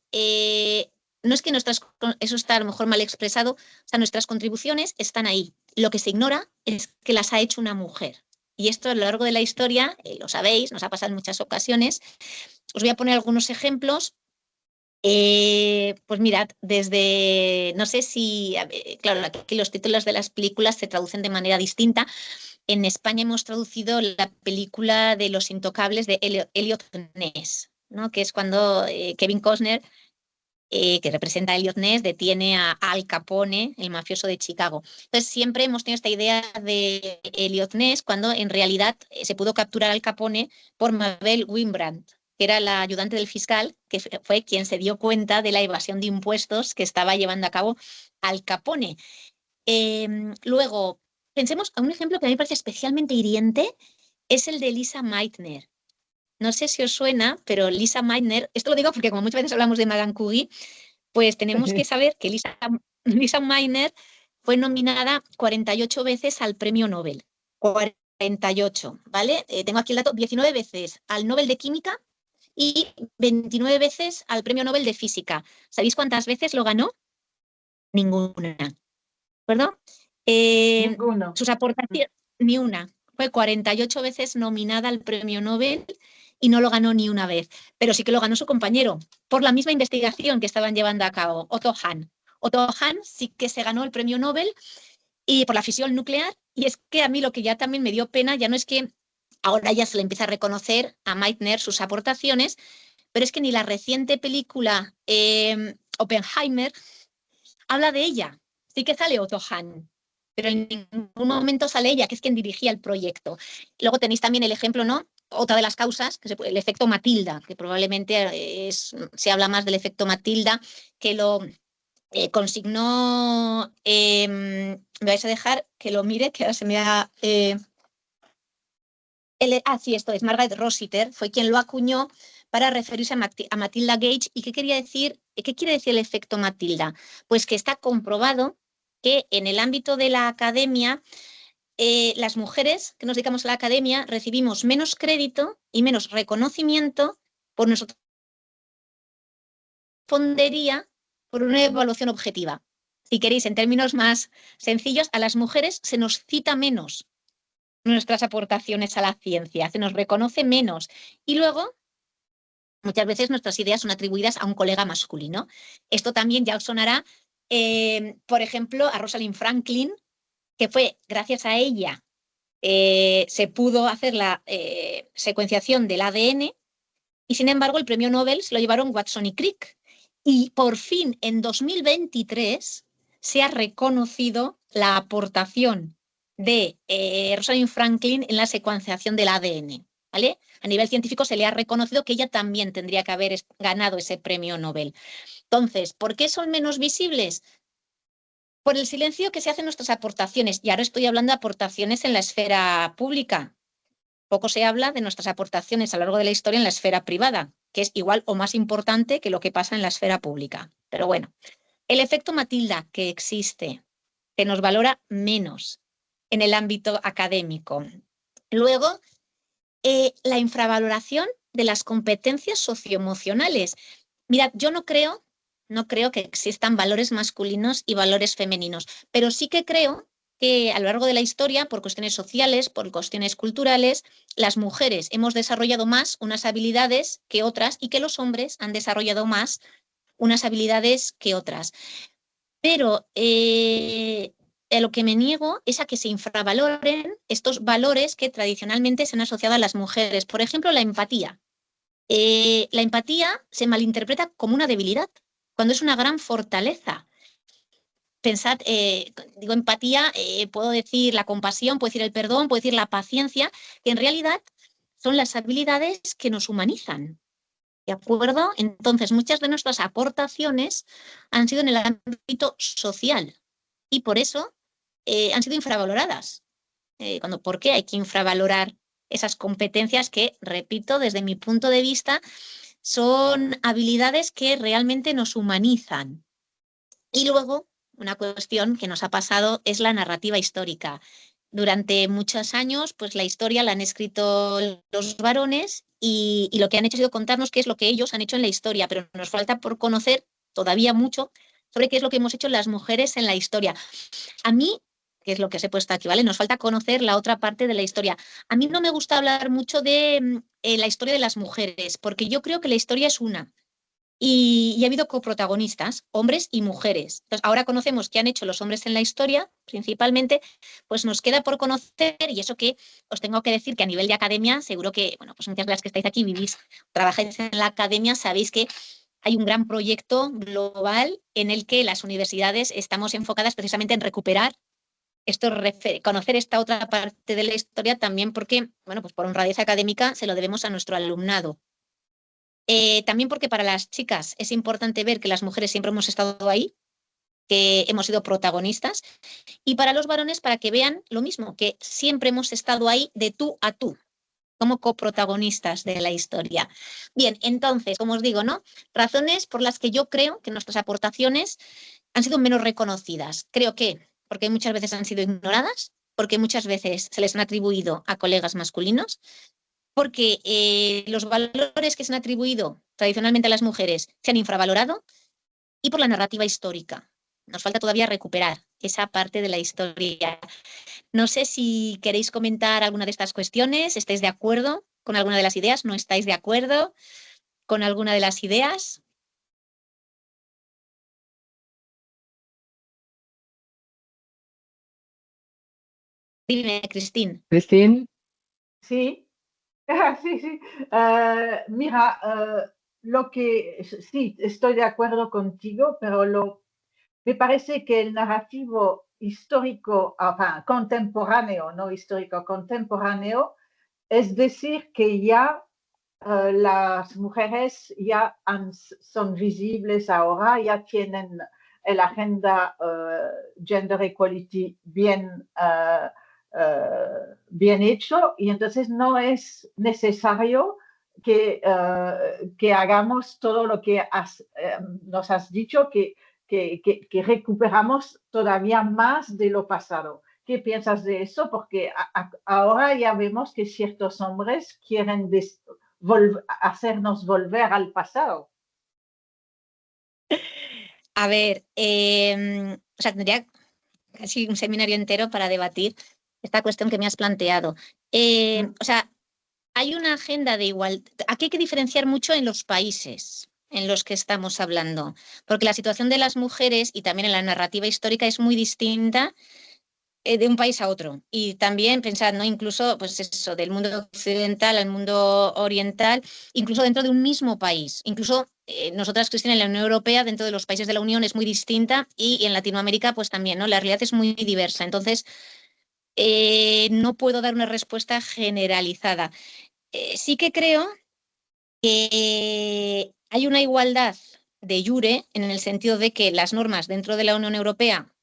no es que eso está a lo mejor mal expresado, o sea, nuestras contribuciones están ahí. Lo que se ignora es que las ha hecho una mujer. Y esto a lo largo de la historia, lo sabéis, nos ha pasado en muchas ocasiones, Os voy a poner algunos ejemplos. Pues mirad, desde, no sé si, claro, aquí los títulos de las películas se traducen de manera distinta. En España hemos traducido la película de Los Intocables de Elliot Ness, ¿no? Que es cuando Kevin Costner, que representa a Elliot Ness, detiene a Al Capone, el mafioso de Chicago. Entonces siempre hemos tenido esta idea de Elliot Ness cuando en realidad se pudo capturar a Al Capone por Mabel Wynbrand, que era la ayudante del fiscal, que fue quien se dio cuenta de la evasión de impuestos que estaba llevando a cabo Al Capone. Luego, pensemos a un ejemplo que a mí me parece especialmente hiriente, es el de Lisa Meitner. No sé si os suena, pero Lisa Meitner, esto lo digo porque como muchas veces hablamos de Madame Curie, pues tenemos que saber que Lisa Meitner fue nominada 48 veces al premio Nobel. 48, ¿vale? Tengo aquí el dato, 19 veces al Nobel de Química y 29 veces al premio Nobel de Física. ¿Sabéis cuántas veces lo ganó? Ninguna. ¿De acuerdo? Ninguno. Sus aportaciones, ni una. Fue 48 veces nominada al premio Nobel y no lo ganó ni una vez. Pero sí que lo ganó su compañero por la misma investigación que estaban llevando a cabo, Otto Hahn. Otto Hahn sí que se ganó el premio Nobel y por la fisión nuclear. Y es que a mí lo que ya también me dio pena ya no es que ahora ya se le empieza a reconocer a Meitner sus aportaciones, pero es que ni la reciente película Oppenheimer habla de ella. Sí que sale Otto Hahn, pero en ningún momento sale ella, que es quien dirigía el proyecto. Luego tenéis también el ejemplo, ¿no? Otra de las causas, el efecto Matilda, que probablemente se habla más del efecto Matilda, que lo consignó, me vais a dejar que lo mire, que ahora se me da... sí, esto es, Margaret Rossiter, fue quien lo acuñó para referirse a Matilda Gage. ¿Y qué quiere decir el efecto Matilda? Pues que está comprobado que en el ámbito de la academia, las mujeres que nos dedicamos a la academia recibimos menos crédito y menos reconocimiento por nuestra respondería por una evaluación objetiva. Si queréis, en términos más sencillos, a las mujeres se nos cita menos nuestras aportaciones a la ciencia, se nos reconoce menos. Y luego, muchas veces nuestras ideas son atribuidas a un colega masculino. Esto también ya os sonará, por ejemplo, a Rosalind Franklin, que fue gracias a ella se pudo hacer la secuenciación del ADN y, sin embargo, el premio Nobel se lo llevaron Watson y Crick. Y por fin, en 2023, se ha reconocido la aportación de Rosalind Franklin en la secuenciación del ADN. ¿Vale? A nivel científico se le ha reconocido que ella también tendría que haber ganado ese premio Nobel. Entonces, ¿por qué son menos visibles? Por el silencio que se hacen nuestras aportaciones. Y ahora estoy hablando de aportaciones en la esfera pública. Poco se habla de nuestras aportaciones a lo largo de la historia en la esfera privada, que es igual o más importante que lo que pasa en la esfera pública. Pero bueno, el efecto Matilda que existe, que nos valora menos en el ámbito académico. Luego, la infravaloración de las competencias socioemocionales. Mirad, yo no creo que existan valores masculinos y valores femeninos, pero sí que creo que a lo largo de la historia, por cuestiones sociales, por cuestiones culturales, las mujeres hemos desarrollado más unas habilidades que otras y que los hombres han desarrollado más unas habilidades que otras. Pero a lo que me niego es a que se infravaloren estos valores que tradicionalmente se han asociado a las mujeres. Por ejemplo, la empatía. La empatía se malinterpreta como una debilidad, cuando es una gran fortaleza. Pensad, digo empatía, puedo decir la compasión, puedo decir el perdón, puedo decir la paciencia, que en realidad son las habilidades que nos humanizan. ¿De acuerdo? Entonces, muchas de nuestras aportaciones han sido en el ámbito social y por eso han sido infravaloradas. ¿Por qué hay que infravalorar esas competencias que, repito, desde mi punto de vista, son habilidades que realmente nos humanizan? Y luego, una cuestión que nos ha pasado es la narrativa histórica. Durante muchos años, pues la historia la han escrito los varones y lo que han hecho ha sido contarnos qué es lo que ellos han hecho en la historia, pero nos falta por conocer todavía mucho sobre qué es lo que hemos hecho las mujeres en la historia. A mí que es lo que os he puesto aquí, ¿vale? Nos falta conocer la otra parte de la historia. A mí no me gusta hablar mucho de la historia de las mujeres, porque yo creo que la historia es una. Y ha habido coprotagonistas, hombres y mujeres. Entonces, ahora conocemos qué han hecho los hombres en la historia, principalmente, pues nos queda por conocer, y eso que os tengo que decir que a nivel de academia, seguro que, bueno, pues muchas de las que estáis aquí vivís, trabajáis en la academia, sabéis que hay un gran proyecto global en el que las universidades estamos enfocadas precisamente en recuperar conocer esta otra parte de la historia también porque, bueno, pues por honradez académica se lo debemos a nuestro alumnado. También porque para las chicas es importante ver que las mujeres siempre hemos estado ahí, que hemos sido protagonistas, y para los varones para que vean lo mismo, que siempre hemos estado ahí de tú a tú, como coprotagonistas de la historia. Bien, entonces, como os digo, ¿no? Razones por las que yo creo que nuestras aportaciones han sido menos reconocidas. Creo que porque muchas veces han sido ignoradas, porque muchas veces se les han atribuido a colegas masculinos, porque los valores que se han atribuido tradicionalmente a las mujeres se han infravalorado y por la narrativa histórica. Nos falta todavía recuperar esa parte de la historia. No sé si queréis comentar alguna de estas cuestiones, ¿estáis de acuerdo con alguna de las ideas? ¿No estáis de acuerdo con alguna de las ideas? Dime, Cristín. Cristín, Sí, sí, sí. Mira, sí, estoy de acuerdo contigo, pero me parece que el narrativo histórico, contemporáneo, no histórico, contemporáneo, es decir, que ya las mujeres son visibles ahora, ya tienen la agenda Gender Equality bien hecho, y entonces no es necesario que hagamos todo lo que nos has dicho, que recuperamos todavía más de lo pasado. ¿Qué piensas de eso? Porque ahora ya vemos que ciertos hombres quieren hacernos volver al pasado. A ver, o sea, tendría casi un seminario entero para debatir esta cuestión que me has planteado. O sea, hay una agenda de igualdad. Aquí hay que diferenciar mucho en los países en los que estamos hablando, porque la situación de las mujeres y también en la narrativa histórica es muy distinta de un país a otro. Y también pensad, ¿no? Incluso, pues eso, del mundo occidental al mundo oriental, incluso dentro de un mismo país. Incluso nosotras, Cristina, en la Unión Europea, dentro de los países de la Unión es muy distinta y en Latinoamérica, pues también, ¿no? La realidad es muy diversa. Entonces, no puedo dar una respuesta generalizada. Sí que creo que hay una igualdad de jure en el sentido de que las normas dentro de la Unión Europea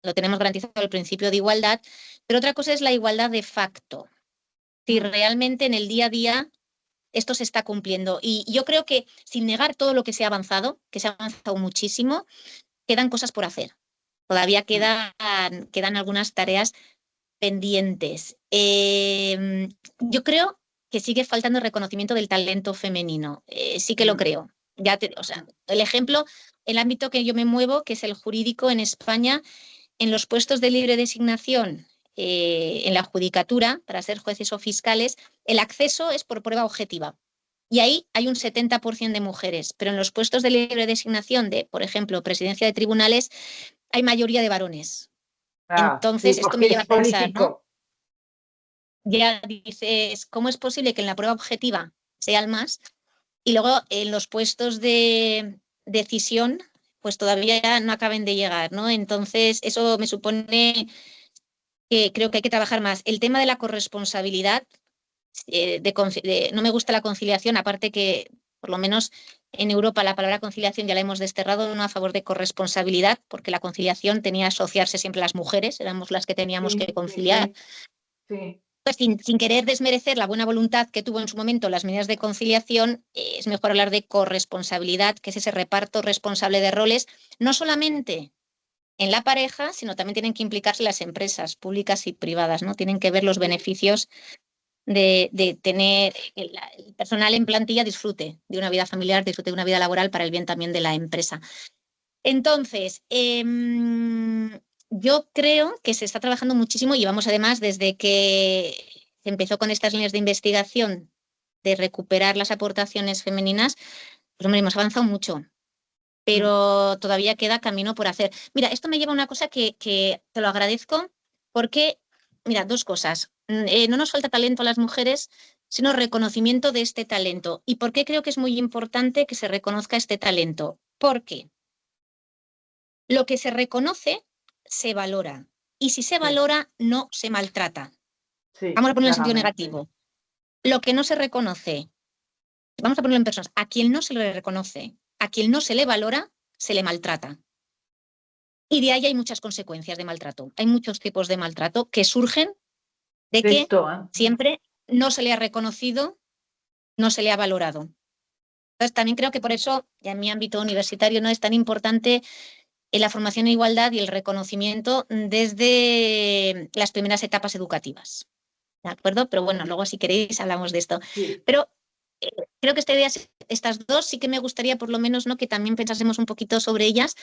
lo tenemos garantizado el principio de igualdad, pero otra cosa es la igualdad de facto. Si realmente en el día a día esto se está cumpliendo. Y yo creo que sin negar todo lo que se ha avanzado, que se ha avanzado muchísimo, quedan cosas por hacer. Todavía quedan algunas tareas pendientes. Yo creo que sigue faltando el reconocimiento del talento femenino. Sí que lo creo. O sea, el ejemplo, el ámbito que yo me muevo, que es el jurídico en España, en los puestos de libre designación en la judicatura, para ser jueces o fiscales, el acceso es por prueba objetiva. Y ahí hay un 70% de mujeres, pero en los puestos de libre designación de, por ejemplo, presidencia de tribunales, hay mayoría de varones. Entonces, Sí, esto me porque lleva es a pensar, ¿no? político. Ya dices, ¿cómo es posible que en la prueba objetiva sea el más? Y luego en los puestos de decisión, pues todavía no acaben de llegar, ¿no? Entonces, eso me supone que creo que hay que trabajar más. El tema de la corresponsabilidad, no me gusta la conciliación, aparte que por lo menos en Europa la palabra conciliación ya la hemos desterrado, no a favor de corresponsabilidad, porque la conciliación tenía que asociarse siempre a las mujeres, éramos las que teníamos que conciliar. Sí. Pues sin querer desmerecer la buena voluntad que tuvo en su momento las medidas de conciliación, es mejor hablar de corresponsabilidad, que es ese reparto responsable de roles, no solamente en la pareja, sino también tienen que implicarse las empresas públicas y privadas, ¿no? Tienen que ver los beneficios de tener el personal en plantilla disfrute de una vida familiar, disfrute de una vida laboral para el bien también de la empresa. Entonces, yo creo que se está trabajando muchísimo y llevamos además desde que se empezó con estas líneas de investigación de recuperar las aportaciones femeninas, pues hombre, hemos avanzado mucho, pero todavía queda camino por hacer. Mira, esto me lleva a una cosa que te lo agradezco porque, mira, dos cosas. No nos falta talento a las mujeres, sino reconocimiento de este talento. ¿Y por qué creo que es muy importante que se reconozca este talento? Porque lo que se reconoce se valora y si se valora no se maltrata. Sí, Vamos a ponerlo en sentido claramente. negativo. Lo que no se reconoce, vamos a ponerlo en personas, a quien no se le reconoce, a quien no se le valora, se le maltrata. Y de ahí hay muchas consecuencias de maltrato. Hay muchos tipos de maltrato que surgen de que Esto, ¿eh? siempre no se le ha reconocido, no se le ha valorado. Entonces, también creo que por eso, ya en mi ámbito universitario, no es tan importante la formación en igualdad y el reconocimiento desde las primeras etapas educativas. ¿De acuerdo? Pero bueno, luego si queréis hablamos de esto. Sí. Pero creo que estas dos sí que me gustaría por lo menos, ¿no?, que también pensásemos un poquito sobre ellas,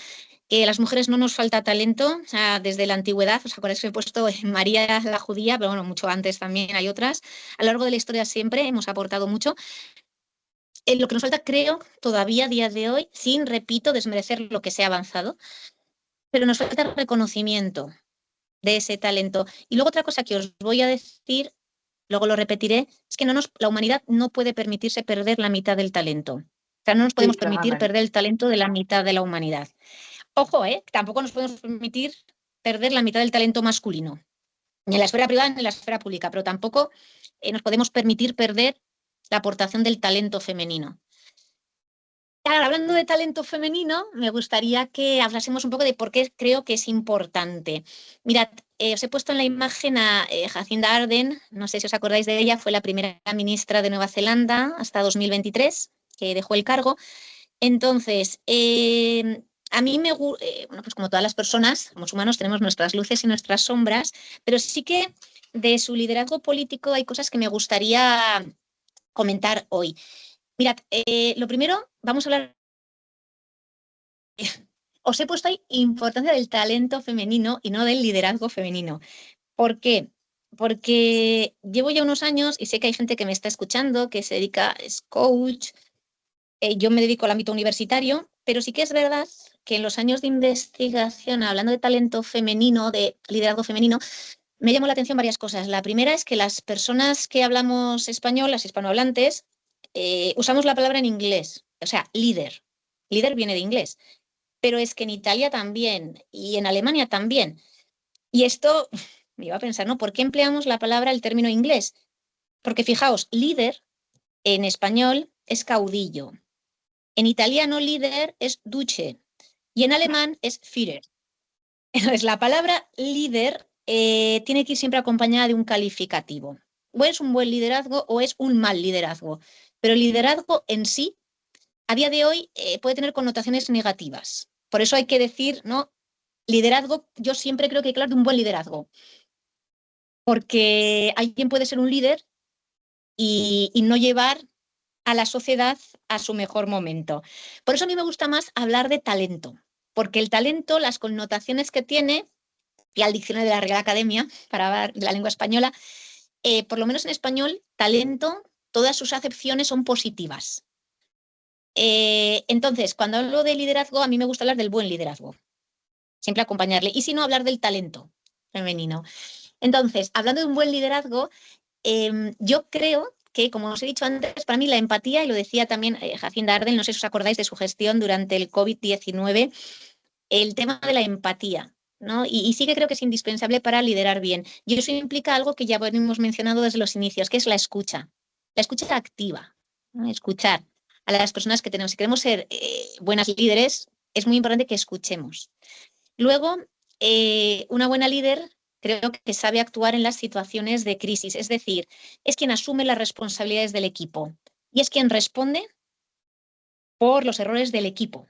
que a las mujeres no nos falta talento, o sea, desde la antigüedad, os acordáis que he puesto María la judía, pero bueno, mucho antes también hay otras. A lo largo de la historia siempre hemos aportado mucho. Lo que nos falta, creo, todavía a día de hoy, sin, repito, desmerecer lo que se ha avanzado, pero nos falta reconocimiento de ese talento. Y luego otra cosa que os voy a decir, luego lo repetiré, es que la humanidad no puede permitirse perder la mitad del talento. O sea, no nos podemos permitir perder el talento de la mitad de la humanidad. Ojo, tampoco nos podemos permitir perder la mitad del talento masculino, ni en la esfera privada ni en la esfera pública, pero tampoco nos podemos permitir perder la aportación del talento femenino. Ahora, hablando de talento femenino, me gustaría que hablásemos un poco de por qué creo que es importante. Mirad, os he puesto en la imagen a Jacinda Ardern, no sé si os acordáis de ella, fue la primera ministra de Nueva Zelanda hasta 2023, que dejó el cargo. Entonces, a mí bueno, pues como todas las personas, somos humanos, tenemos nuestras luces y nuestras sombras, pero sí que de su liderazgo político hay cosas que me gustaría comentar hoy. Mirad, lo primero, vamos a hablar. Os he puesto ahí importancia del talento femenino y no del liderazgo femenino. ¿Por qué? Porque llevo ya unos años y sé que hay gente que me está escuchando, que se dedica, es coach, yo me dedico al ámbito universitario, pero sí que es verdad que en los años de investigación, hablando de talento femenino, de liderazgo femenino, me llamó la atención varias cosas. La primera es que las personas que hablamos español, las hispanohablantes, usamos la palabra en inglés, o sea, líder. Líder viene de inglés, pero es que en Italia también y en Alemania también. Y esto me iba a pensar, ¿no? ¿Por qué empleamos la palabra, el término inglés? Porque fijaos, líder en español es caudillo. En italiano líder es duce y en alemán es Führer. Entonces, la palabra líder tiene que ir siempre acompañada de un calificativo. O es un buen liderazgo o es un mal liderazgo. Pero el liderazgo en sí, a día de hoy, puede tener connotaciones negativas. Por eso hay que decir, ¿no? Liderazgo, yo siempre creo que hay que hablar de un buen liderazgo. Porque alguien puede ser un líder y no llevar a la sociedad a su mejor momento. Por eso a mí me gusta más hablar de talento, porque el talento, las connotaciones que tiene, y al diccionario de la Real Academia, para hablar de la lengua española, por lo menos en español, talento, todas sus acepciones son positivas. Entonces, cuando hablo de liderazgo, a mí me gusta hablar del buen liderazgo, siempre acompañarle, y si no, hablar del talento femenino. Entonces, hablando de un buen liderazgo, yo creo que, como os he dicho antes, para mí la empatía, y lo decía también Jacinda Ardern, no sé si os acordáis de su gestión durante el COVID-19, el tema de la empatía, ¿no? Y sí que creo que es indispensable para liderar bien. Y eso implica algo que ya hemos mencionado desde los inicios, que es la escucha activa, ¿no? Escuchar a las personas que tenemos. Si queremos ser buenas líderes, es muy importante que escuchemos. Luego, una buena líder creo que sabe actuar en las situaciones de crisis, es decir, es quien asume las responsabilidades del equipo y es quien responde por los errores del equipo.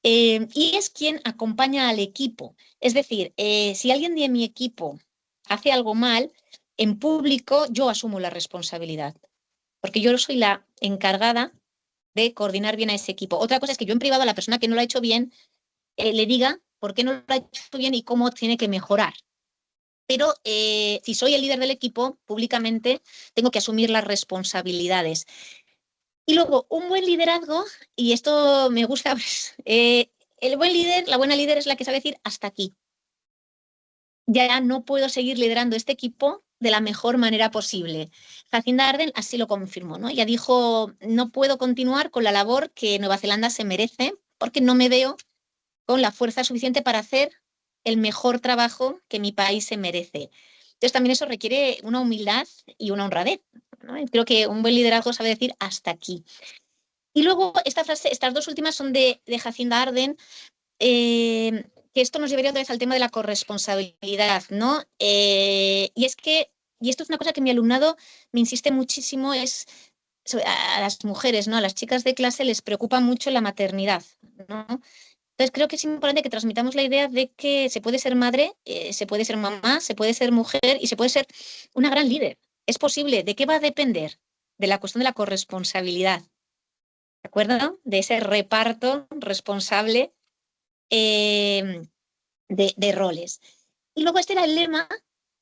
Y es quien acompaña al equipo. Es decir, si alguien de mi equipo hace algo mal, en público yo asumo la responsabilidad, porque yo soy la encargada de coordinar bien a ese equipo. Otra cosa es que yo en privado a la persona que no lo ha hecho bien le diga por qué no lo ha hecho bien y cómo tiene que mejorar. Pero si soy el líder del equipo, públicamente tengo que asumir las responsabilidades. Y luego, un buen liderazgo, y esto me gusta, pues, el buen líder, la buena líder es la que sabe decir hasta aquí. Ya no puedo seguir liderando este equipo de la mejor manera posible. Jacinda Ardern así lo confirmó, ¿no? Ella dijo, no puedo continuar con la labor que Nueva Zelanda se merece porque no me veo con la fuerza suficiente para hacer el mejor trabajo que mi país se merece. Entonces también eso requiere una humildad y una honradez, ¿no? Creo que un buen liderazgo sabe decir hasta aquí. Y luego esta frase, estas dos últimas son de Jacinda Ardern, que esto nos llevaría otra vez al tema de la corresponsabilidad, ¿no? Y esto es una cosa que mi alumnado me insiste muchísimo, es a las mujeres, ¿no? A las chicas de clase les preocupa mucho la maternidad, ¿no? Entonces creo que es importante que transmitamos la idea de que se puede ser madre, se puede ser mamá, se puede ser mujer y se puede ser una gran líder. Es posible. ¿De qué va a depender? De la cuestión de la corresponsabilidad, ¿de acuerdo? De ese reparto responsable de roles. Y luego este era el lema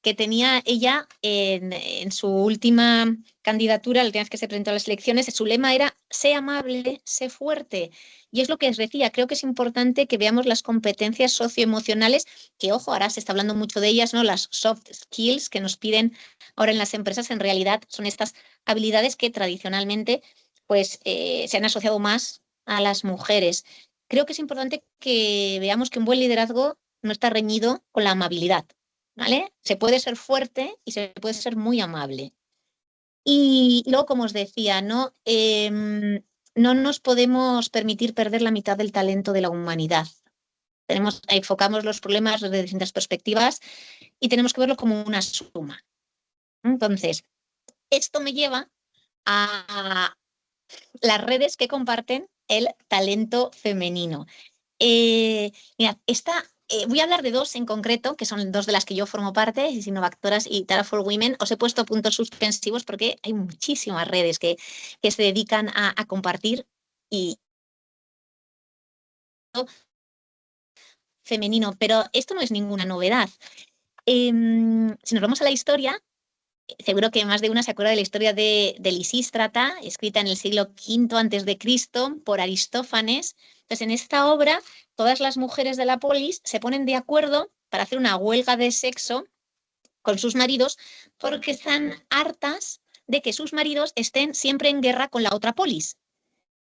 que tenía ella en su última candidatura, la última vez que se presentó a las elecciones. Su lema era sé amable, sé fuerte. Y es lo que os decía, creo que es importante que veamos las competencias socioemocionales, que ojo, ahora se está hablando mucho de ellas, ¿no? Las soft skills que nos piden ahora en las empresas, en realidad son estas habilidades que tradicionalmente pues, se han asociado más a las mujeres. Creo que es importante que veamos que un buen liderazgo no está reñido con la amabilidad, ¿vale? Se puede ser fuerte y se puede ser muy amable. Y luego, como os decía, ¿no? No nos podemos permitir perder la mitad del talento de la humanidad. Enfocamos los problemas desde distintas perspectivas y tenemos que verlo como una suma. Entonces, esto me lleva a las redes que comparten el talento femenino. Mirad, voy a hablar de dos en concreto, que son dos de las que yo formo parte, Innovactoras y Data for Women. Os he puesto puntos suspensivos porque hay muchísimas redes que se dedican a compartir y femenino, pero esto no es ninguna novedad. Si nos vamos a la historia, seguro que más de una se acuerda de la historia de Lisístrata, escrita en el siglo V a.C. por Aristófanes. Entonces, en esta obra, todas las mujeres de la polis se ponen de acuerdo para hacer una huelga de sexo con sus maridos porque están hartas de que sus maridos estén siempre en guerra con la otra polis.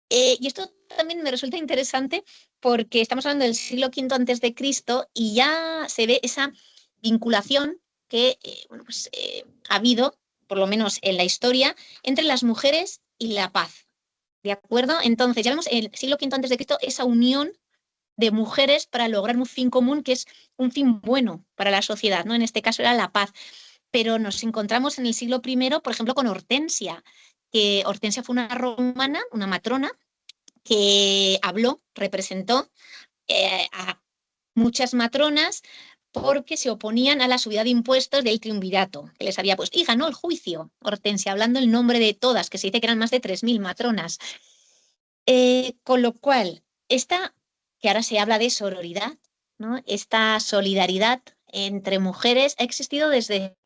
Y esto también me resulta interesante porque estamos hablando del siglo V a.C. y ya se ve esa vinculación que ha habido, por lo menos en la historia, entre las mujeres y la paz. ¿De acuerdo? Entonces, ya vemos en el siglo V a.C. esa unión de mujeres para lograr un fin común que es un fin bueno para la sociedad, ¿no? En este caso era la paz. Pero nos encontramos en el siglo I, por ejemplo, con Hortensia, que Hortensia fue una romana, una matrona, que habló, representó a muchas matronas porque se oponían a la subida de impuestos del triunvirato que les había puesto. Y ganó el juicio, Hortensia, hablando el nombre de todas, que se dice que eran más de 3.000 matronas. Con lo cual, que ahora se habla de sororidad, ¿no? Esta solidaridad entre mujeres ha existido desde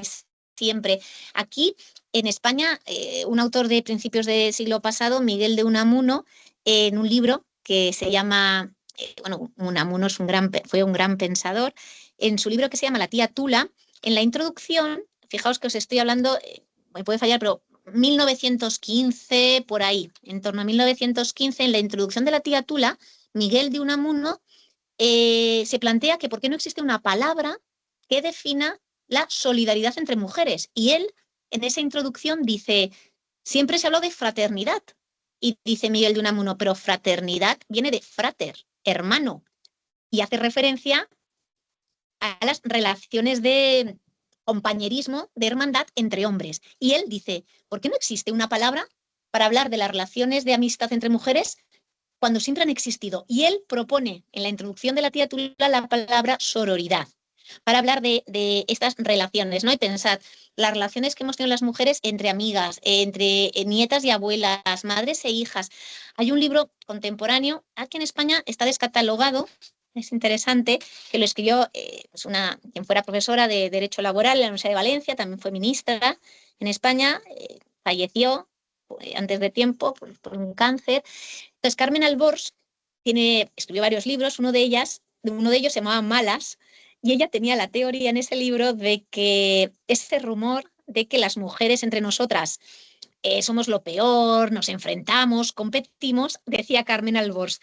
siempre. Aquí, en España, un autor de principios del siglo pasado, Miguel de Unamuno, en un libro que se llama, Unamuno fue un gran pensador, en su libro que se llama La tía Tula, en la introducción, fijaos que os estoy hablando, me puede fallar, pero 1915, por ahí, en torno a 1915, en la introducción de La tía Tula, Miguel de Unamuno se plantea que por qué no existe una palabra que defina la solidaridad entre mujeres. Y él, en esa introducción, dice, siempre se habló de fraternidad. Y dice Miguel de Unamuno, pero fraternidad viene de frater, hermano, y hace referencia a las relaciones de compañerismo, de hermandad entre hombres. Y él dice, ¿por qué no existe una palabra para hablar de las relaciones de amistad entre mujeres cuando siempre han existido? Y él propone en la introducción de La tía Tula la palabra sororidad, para hablar de estas relaciones, ¿no? Y pensad, las relaciones que hemos tenido las mujeres entre amigas, entre nietas y abuelas, madres e hijas. Hay un libro contemporáneo, aquí en España está descatalogado, es interesante, que lo escribió pues quien fuera profesora de Derecho Laboral en la Universidad de Valencia, también fue ministra en España, falleció antes de tiempo por un cáncer. Entonces, Carmen Albors escribió varios libros, uno de ellos se llamaba Malas, y ella tenía la teoría en ese libro de que ese rumor de que las mujeres entre nosotras somos lo peor, nos enfrentamos, competimos, decía Carmen Albors,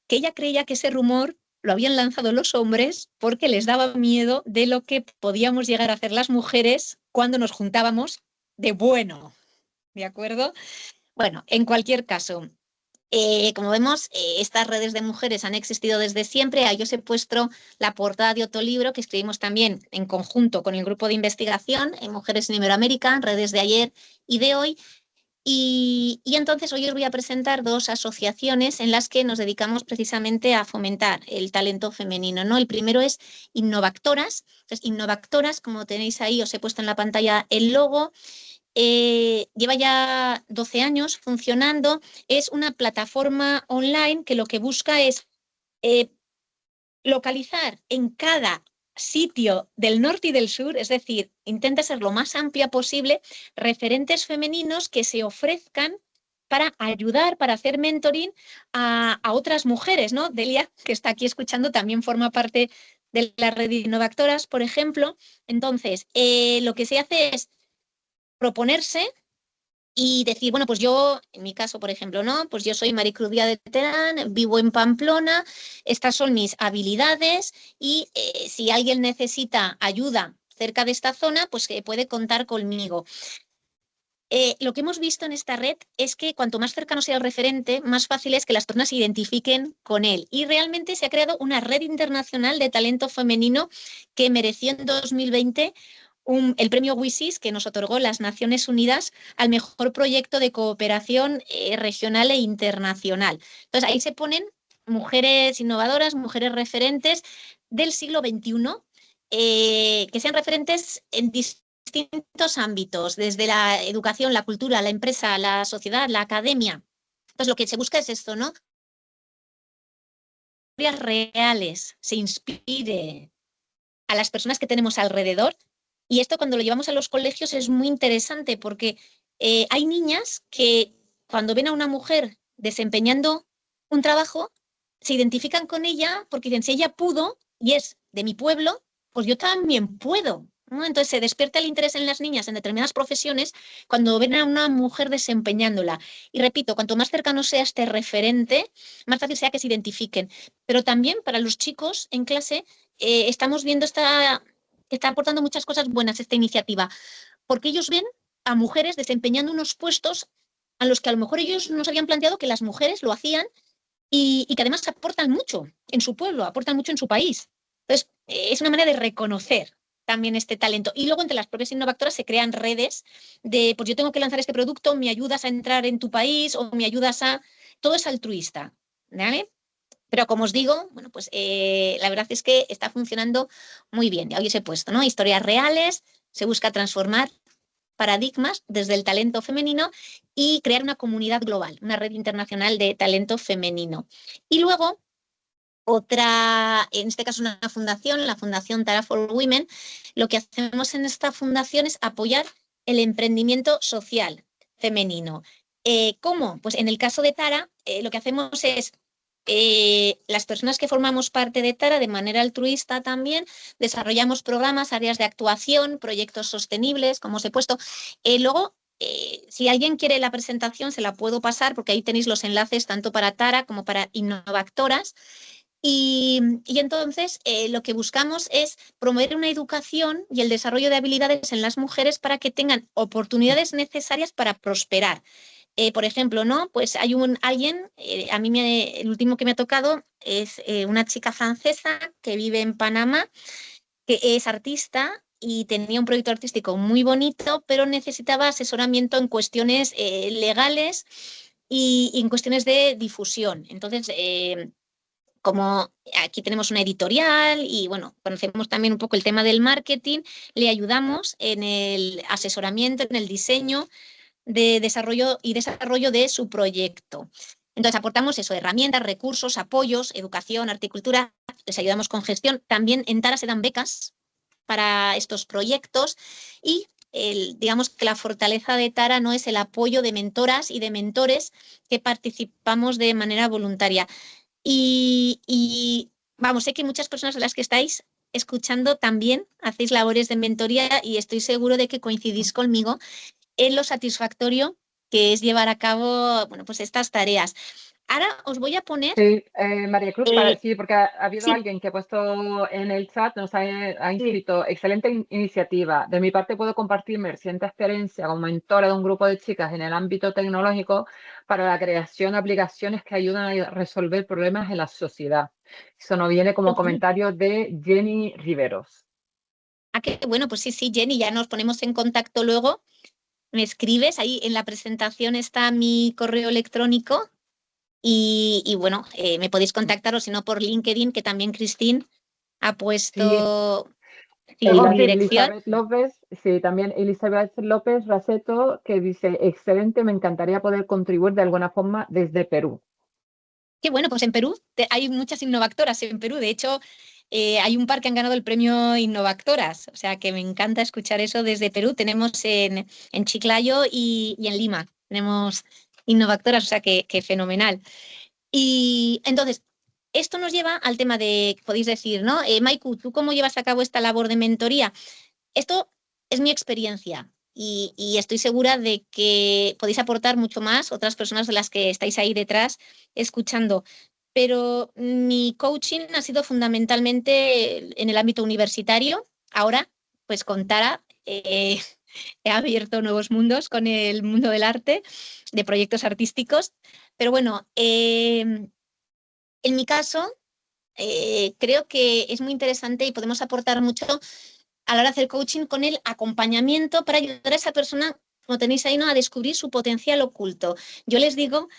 que ella creía que ese rumor lo habían lanzado los hombres porque les daba miedo de lo que podíamos llegar a hacer las mujeres cuando nos juntábamos de bueno, ¿de acuerdo? Bueno, en cualquier caso, como vemos, estas redes de mujeres han existido desde siempre. Ahí os he puesto la portada de otro libro que escribimos también en conjunto con el grupo de investigación en Mujeres en Iberoamérica, redes de ayer y de hoy. Y entonces hoy os voy a presentar dos asociaciones en las que nos dedicamos precisamente a fomentar el talento femenino, ¿no? El primero es Innovactoras. Entonces, Innovactoras, como tenéis ahí, os he puesto en la pantalla el logo. Lleva ya 12 años funcionando. Es una plataforma online que lo que busca es localizar en cada sitio del norte y del sur, es decir, intenta ser lo más amplia posible, referentes femeninos que se ofrezcan para ayudar, para hacer mentoring a otras mujeres, ¿no? Delia, que está aquí escuchando, también forma parte de la red de Innovactoras, por ejemplo. Entonces, lo que se hace es proponerse y decir, bueno, pues yo, en mi caso, por ejemplo, ¿no? Pues yo soy Maricruz Díaz de Terán, vivo en Pamplona, estas son mis habilidades y si alguien necesita ayuda cerca de esta zona, pues puede contar conmigo. Lo que hemos visto en esta red es que cuanto más cercano sea el referente, más fácil es que las personas se identifiquen con él. Y realmente se ha creado una red internacional de talento femenino que mereció en 2020 el premio WSIS que nos otorgó las Naciones Unidas al mejor proyecto de cooperación regional e internacional. Entonces ahí se ponen mujeres innovadoras, mujeres referentes del siglo XXI, que sean referentes en distintos ámbitos, desde la educación, la cultura, la empresa, la sociedad, la academia. Entonces lo que se busca es esto, ¿no? Historias reales, se inspire a las personas que tenemos alrededor. Y esto cuando lo llevamos a los colegios es muy interesante porque hay niñas que cuando ven a una mujer desempeñando un trabajo, se identifican con ella porque dicen, si ella pudo y es de mi pueblo, pues yo también puedo, ¿no? Entonces se despierta el interés en las niñas en determinadas profesiones cuando ven a una mujer desempeñándola. Y repito, cuanto más cercano sea este referente, más fácil sea que se identifiquen. Pero también para los chicos en clase estamos viendo que está aportando muchas cosas buenas esta iniciativa, porque ellos ven a mujeres desempeñando unos puestos a los que a lo mejor ellos no se habían planteado que las mujeres lo hacían y que además aportan mucho en su pueblo, aportan mucho en su país. Entonces, es una manera de reconocer también este talento. Y luego entre las propias innovadoras se crean redes de, pues yo tengo que lanzar este producto, me ayudas a entrar en tu país o me ayudas a... Todo es altruista, ¿vale? Pero como os digo, bueno, pues la verdad es que está funcionando muy bien. Ya hoy os he puesto, ¿no? Historias reales, se busca transformar paradigmas desde el talento femenino y crear una comunidad global, una red internacional de talento femenino. Y luego, otra, en este caso una fundación, la Fundación Tara for Women, lo que hacemos en esta fundación es apoyar el emprendimiento social femenino. ¿Cómo? Pues en el caso de Tara, lo que hacemos es las personas que formamos parte de Tara de manera altruista también desarrollamos programas, áreas de actuación, proyectos sostenibles, como os he puesto. Luego, si alguien quiere la presentación, se la puedo pasar porque ahí tenéis los enlaces tanto para Tara como para Innovactoras. Y entonces lo que buscamos es promover una educación y el desarrollo de habilidades en las mujeres para que tengan oportunidades necesarias para prosperar. Por ejemplo, ¿no? Pues hay alguien, a mí el último que me ha tocado es una chica francesa que vive en Panamá, que es artista y tenía un proyecto artístico muy bonito, pero necesitaba asesoramiento en cuestiones legales y en cuestiones de difusión. Entonces, como aquí tenemos una editorial y bueno, conocemos también un poco el tema del marketing, le ayudamos en el asesoramiento, en el diseño de desarrollo de su proyecto. Entonces aportamos eso, herramientas, recursos, apoyos, educación, horticultura, les ayudamos con gestión. También en Tara se dan becas para estos proyectos y digamos que la fortaleza de Tara no es el apoyo de mentoras y de mentores que participamos de manera voluntaria. Y vamos, sé que muchas personas de las que estáis escuchando también hacéis labores de mentoría y estoy seguro de que coincidís conmigo en lo satisfactorio que es llevar a cabo, bueno, pues estas tareas. Ahora os voy a poner... Sí, María Cruz, sí, porque ha habido sí. alguien que ha puesto en el chat, nos ha Sí. inscrito, excelente iniciativa. De mi parte puedo compartir mi reciente experiencia como mentora de un grupo de chicas en el ámbito tecnológico para la creación de aplicaciones que ayudan a resolver problemas en la sociedad. Eso nos viene como comentario de Jenny Riveros. Ah, qué bueno, pues sí, Jenny, ya nos ponemos en contacto luego. Me escribes, ahí en la presentación está mi correo electrónico y bueno, me podéis contactar o si no por LinkedIn, que también Cristín ha puesto mi dirección. Elizabeth López, sí, también Elizabeth López Raceto, que dice, excelente, me encantaría poder contribuir de alguna forma desde Perú. Qué bueno, pues en Perú hay muchas innovactoras en Perú. De hecho, hay un par que han ganado el premio Innovactoras. O sea, que me encanta escuchar eso desde Perú. Tenemos en Chiclayo y en Lima. Tenemos Innovactoras, o sea, que fenomenal. Y entonces, esto nos lleva al tema de, podéis decir, ¿no? Maiku, ¿tú cómo llevas a cabo esta labor de mentoría? Esto es mi experiencia. Y estoy segura de que podéis aportar mucho más otras personas de las que estáis ahí detrás escuchando. Pero mi coaching ha sido fundamentalmente en el ámbito universitario. Ahora, pues con Tara, he abierto nuevos mundos con el mundo del arte, de proyectos artísticos. Pero bueno, en mi caso, creo que es muy interesante y podemos aportar mucho a la hora de hacer coaching con el acompañamiento para ayudar a esa persona, como tenéis ahí, ¿no?, a descubrir su potencial oculto. Yo les digo,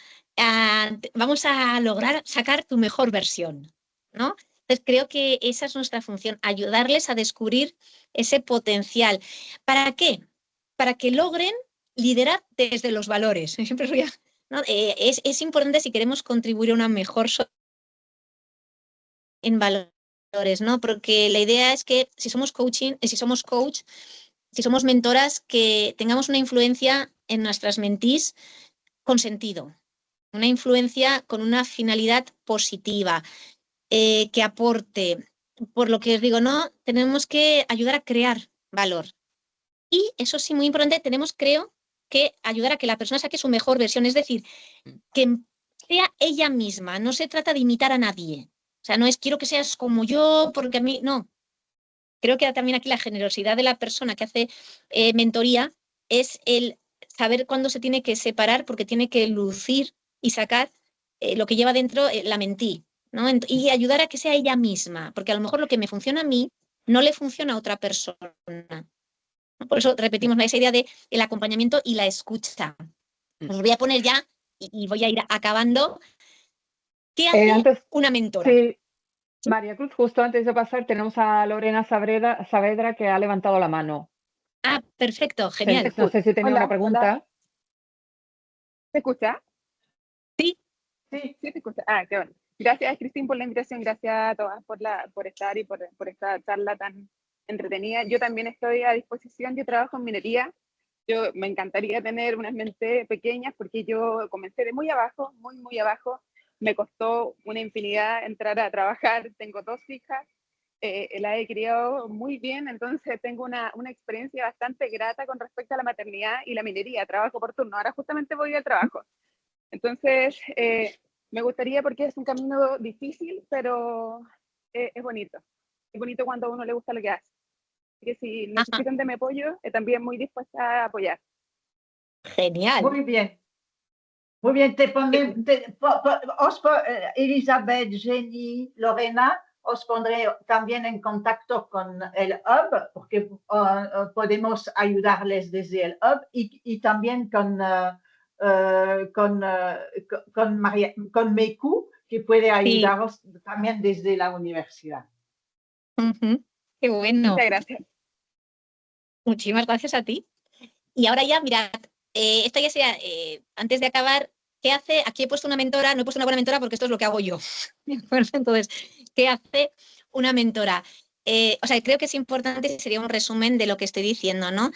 vamos a lograr sacar tu mejor versión, ¿no? Entonces creo que esa es nuestra función, ayudarles a descubrir ese potencial. ¿Para qué? Para que logren liderar desde los valores. Siempre soy, ¿no? Es importante si queremos contribuir a una mejor sociedad en valores, ¿no? Porque la idea es que si somos coach, si somos mentoras, que tengamos una influencia en nuestras mentees con sentido, una influencia con una finalidad positiva, que aporte. Por lo que os digo, ¿no? Tenemos que ayudar a crear valor. Y eso sí, muy importante, creo, que ayudar a que la persona saque su mejor versión, es decir, que sea ella misma, no se trata de imitar a nadie. O sea, no es quiero que seas como yo, porque a mí, no. Creo que también aquí la generosidad de la persona que hace mentoría es el saber cuándo se tiene que separar porque tiene que lucir y sacar lo que lleva dentro la mentí, ¿no? Y ayudar a que sea ella misma, porque a lo mejor lo que me funciona a mí no le funciona a otra persona. Por eso repetimos esa idea de el acompañamiento y la escucha. Os voy a poner ya, y voy a ir acabando, ¿qué hace una mentora? Sí, María Cruz, justo antes de pasar tenemos a Lorena Saavedra que ha levantado la mano. Ah, perfecto, genial. No sé si tenía una pregunta. Hola. ¿Se escucha? Sí. Sí, se escucha. Ah, qué bueno. Gracias, Cristín, por la invitación. Gracias a todas por estar y por esta charla tan entretenida. Yo también estoy a disposición. Yo trabajo en minería. Me encantaría tener unas mentes pequeñas porque yo comencé de muy abajo, muy abajo. Me costó una infinidad entrar a trabajar. Tengo 2 hijas. La he criado muy bien, entonces tengo una experiencia bastante grata con respecto a la maternidad y la minería. Trabajo por turno. Ahora justamente voy al trabajo. Entonces, me gustaría, porque es un camino difícil, pero es bonito. Es bonito cuando a uno le gusta lo que hace. Así que si necesitan de mi apoyo, también muy dispuesta a apoyar. Genial. Muy bien. Muy bien, Elizabeth, Jenny, Lorena, os pondré también en contacto con el Hub, porque podemos ayudarles desde el Hub y también con Meiku, que puede ayudaros también desde la universidad. Qué bueno. Muchas gracias. Muchísimas gracias a ti. Y ahora ya, mirad, esto ya sea, antes de acabar, ¿qué hace? Aquí he puesto una mentora, no he puesto una buena mentora porque esto es lo que hago yo. ¿De acuerdo? Entonces, ¿qué hace una mentora? O sea, creo que es importante, sería un resumen de lo que estoy diciendo, ¿no?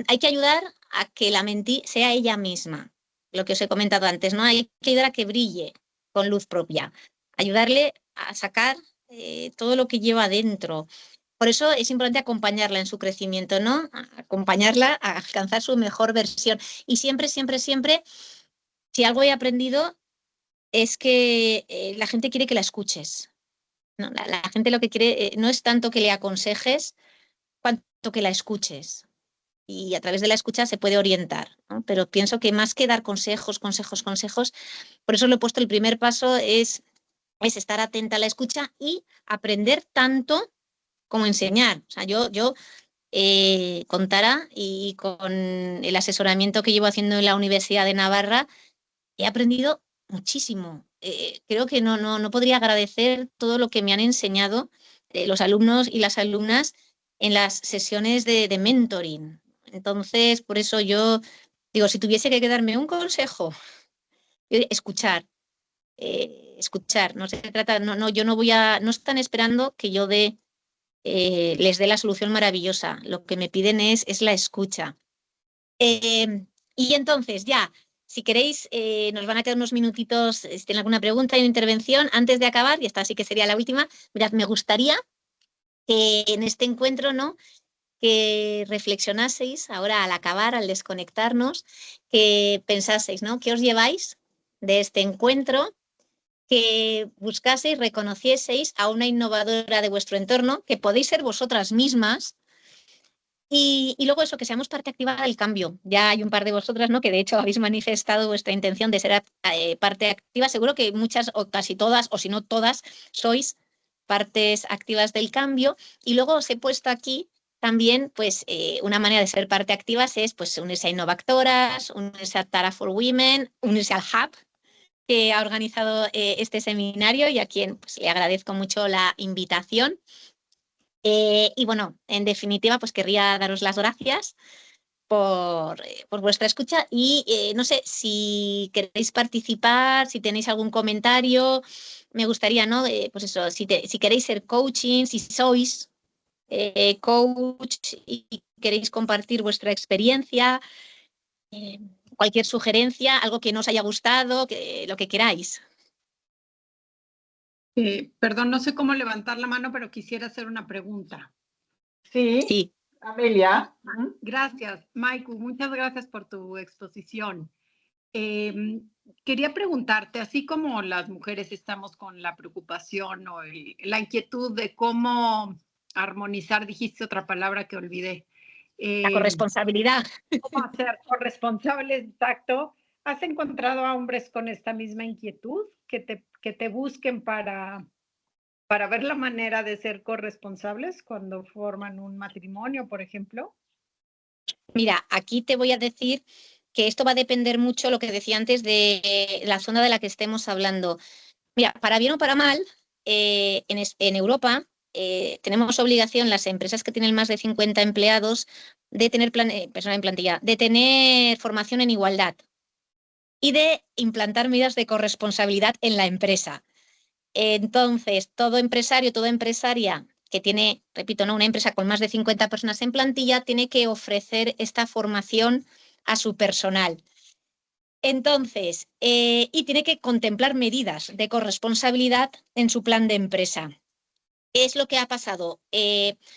Hay que ayudar a que la mentí sea ella misma, lo que os he comentado antes, ¿no? Hay que ayudar a que brille con luz propia, ayudarle a sacar todo lo que lleva dentro. Por eso es importante acompañarla en su crecimiento, ¿no? Acompañarla a alcanzar su mejor versión. Y siempre, siempre, siempre, si algo he aprendido es que la gente quiere que la escuches. No, la gente lo que quiere no es tanto que le aconsejes, cuanto que la escuches. Y a través de la escucha se puede orientar, ¿no? Pero pienso que más que dar consejos, por eso lo he puesto, el primer paso es estar atenta a la escucha y aprender tanto como enseñar. O sea, yo con Tara y con el asesoramiento que llevo haciendo en la Universidad de Navarra, he aprendido muchísimo. Creo que no podría agradecer todo lo que me han enseñado los alumnos y las alumnas en las sesiones de mentoring. Entonces, por eso yo digo, si tuviese que quedarme un consejo, escuchar. Escuchar, no se trata, yo no voy a, no están esperando que yo les dé la solución maravillosa. Lo que me piden es la escucha. Y entonces, ya, si queréis, nos van a quedar unos minutitos, si tienen alguna pregunta y una intervención, antes de acabar, y esta sí que sería la última. Mirad, me gustaría que en este encuentro, ¿no?, que reflexionaseis ahora al acabar, al desconectarnos, que pensaseis, ¿no?, qué os lleváis de este encuentro, que buscaseis, reconocieseis a una innovadora de vuestro entorno, que podéis ser vosotras mismas. Y luego eso, que seamos parte activa del cambio. Ya hay un par de vosotras, ¿no?, que de hecho habéis manifestado vuestra intención de ser parte activa. Seguro que muchas o casi todas, o si no todas, sois partes activas del cambio. Y luego os he puesto aquí también, pues, una manera de ser parte activas es, pues, unirse a Innovactoras, unirse a Tara for Women, unirse al Hub, que ha organizado este seminario y a quien, pues, le agradezco mucho la invitación. Y bueno, en definitiva, pues querría daros las gracias por vuestra escucha y no sé si queréis participar, si tenéis algún comentario, me gustaría, ¿no? Pues eso, si queréis ser coaching, si sois coach y queréis compartir vuestra experiencia, cualquier sugerencia, algo que no os haya gustado, lo que queráis. Perdón, no sé cómo levantar la mano, pero quisiera hacer una pregunta. Sí. Amelia. Gracias, Maiku, muchas gracias por tu exposición. Quería preguntarte, así como las mujeres estamos con la preocupación o la inquietud de cómo armonizar, dijiste otra palabra que olvidé. La corresponsabilidad. ¿Cómo hacer corresponsables? Exacto. ¿Has encontrado a hombres con esta misma inquietud que te busquen para ver la manera de ser corresponsables cuando forman un matrimonio, por ejemplo? Mira, aquí te voy a decir que esto va a depender mucho, lo que decía antes, de la zona de la que estemos hablando. Mira, para bien o para mal, en Europa tenemos obligación, las empresas que tienen más de 50 empleados, de tener personal en plantilla, de tener formación en igualdad y de implantar medidas de corresponsabilidad en la empresa. Entonces, todo empresario, toda empresaria que tiene, repito, ¿no?, una empresa con más de 50 personas en plantilla, tiene que ofrecer esta formación a su personal. Entonces, y tiene que contemplar medidas de corresponsabilidad en su plan de empresa. ¿Qué es lo que ha pasado?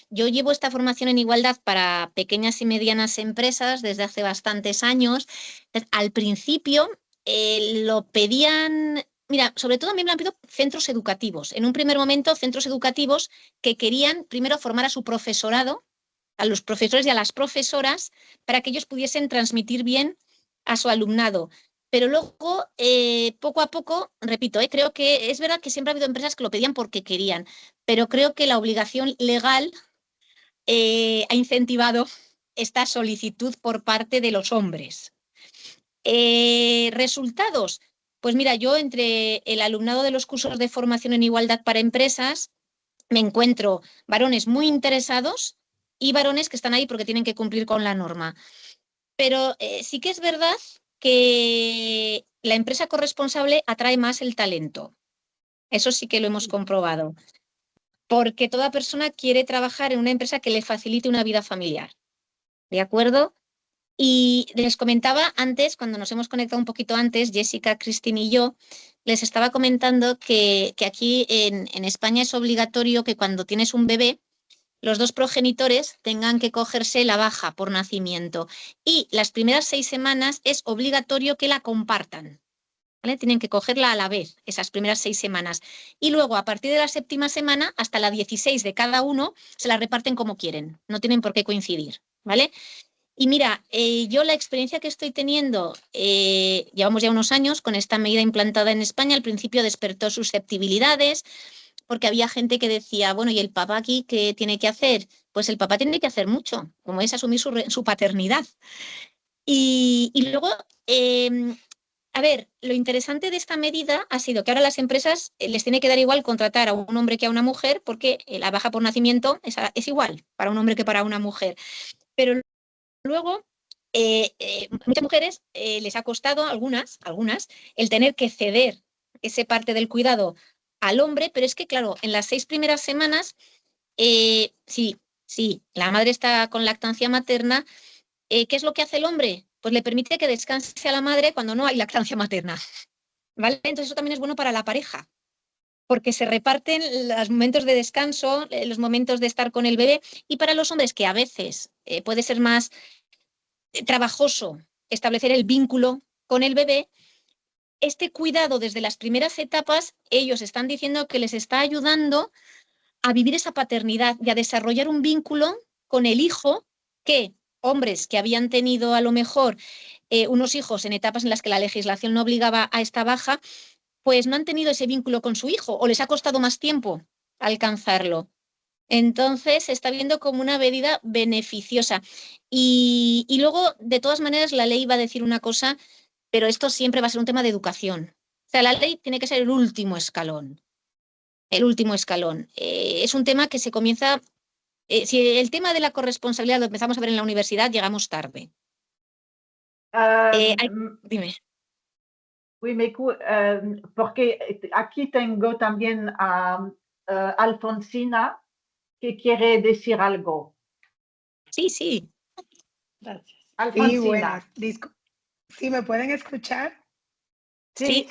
Yo llevo esta formación en igualdad para pequeñas y medianas empresas desde hace bastantes años. Al principio lo pedían, mira, sobre todo a mí me lo han pedido centros educativos. En un primer momento, centros educativos que querían primero formar a su profesorado, a los profesores y a las profesoras, para que ellos pudiesen transmitir bien a su alumnado. Pero luego, poco a poco, repito, creo que es verdad que siempre ha habido empresas que lo pedían porque querían, pero creo que la obligación legal ha incentivado esta solicitud por parte de los hombres. ¿Resultados? Pues mira, yo entre el alumnado de los cursos de formación en igualdad para empresas me encuentro varones muy interesados y varones que están ahí porque tienen que cumplir con la norma. Pero sí que es verdad que la empresa corresponsable atrae más el talento. Eso sí que lo hemos comprobado. Porque toda persona quiere trabajar en una empresa que le facilite una vida familiar. ¿De acuerdo? Y les comentaba antes, cuando nos hemos conectado un poquito antes, Jessica, Cristina y yo, les estaba comentando que aquí en España es obligatorio que cuando tienes un bebé, los dos progenitores tengan que cogerse la baja por nacimiento. Y las primeras 6 semanas es obligatorio que la compartan. ¿Vale? Tienen que cogerla a la vez, esas primeras 6 semanas. Y luego, a partir de la 7ª semana, hasta la 16 de cada uno, se la reparten como quieren. No tienen por qué coincidir, ¿vale? Y mira, yo la experiencia que estoy teniendo, llevamos ya unos años con esta medida implantada en España, al principio despertó susceptibilidades, porque había gente que decía, bueno, ¿y el papá aquí qué tiene que hacer? Pues el papá tiene que hacer mucho, como es asumir su paternidad. Y luego, a ver, lo interesante de esta medida ha sido que ahora las empresas les tiene que dar igual contratar a un hombre que a una mujer, porque la baja por nacimiento es igual para un hombre que para una mujer. Pero luego, muchas mujeres les ha costado, algunas, el tener que ceder esa parte del cuidado al hombre, pero es que, claro, en las 6 primeras semanas, sí, la madre está con lactancia materna. ¿Qué es lo que hace el hombre? Pues le permite que descanse a la madre cuando no hay lactancia materna, ¿vale? Entonces eso también es bueno para la pareja, porque se reparten los momentos de descanso, los momentos de estar con el bebé, y para los hombres que a veces puede ser más trabajoso establecer el vínculo con el bebé, este cuidado desde las primeras etapas, ellos están diciendo que les está ayudando a vivir esa paternidad y a desarrollar un vínculo con el hijo que hombres que habían tenido a lo mejor unos hijos en etapas en las que la legislación no obligaba a esta baja, pues no han tenido ese vínculo con su hijo o les ha costado más tiempo alcanzarlo. Entonces se está viendo como una medida beneficiosa. Y luego, de todas maneras, la ley va a decir una cosa, pero esto siempre va a ser un tema de educación. O sea, la ley tiene que ser el último escalón. El último escalón. Es un tema que se comienza. Si el tema de la corresponsabilidad lo empezamos a ver en la universidad, llegamos tarde. Dime. Oui, mais porque aquí tengo también a Alfonsina que quiere decir algo. Sí. Gracias. Alfonsina. Sí, ¿sí me pueden escuchar? Sí.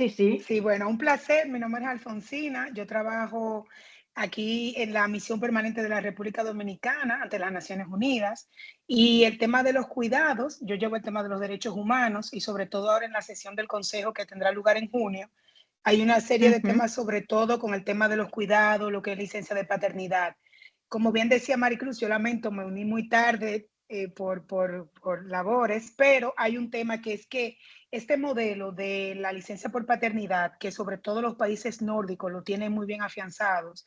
Sí, bueno, un placer. Mi nombre es Alfonsina. Yo trabajo aquí en la misión permanente de la República Dominicana ante las Naciones Unidas. Y el tema de los cuidados, yo llevo el tema de los derechos humanos y sobre todo ahora en la sesión del Consejo que tendrá lugar en junio, hay una serie de temas sobre todo con el tema de los cuidados, lo que es licencia de paternidad. Como bien decía Maricruz, yo lamento, me uní muy tarde por labores, pero hay un tema que es que este modelo de la licencia por paternidad, que sobre todo los países nórdicos lo tienen muy bien afianzados,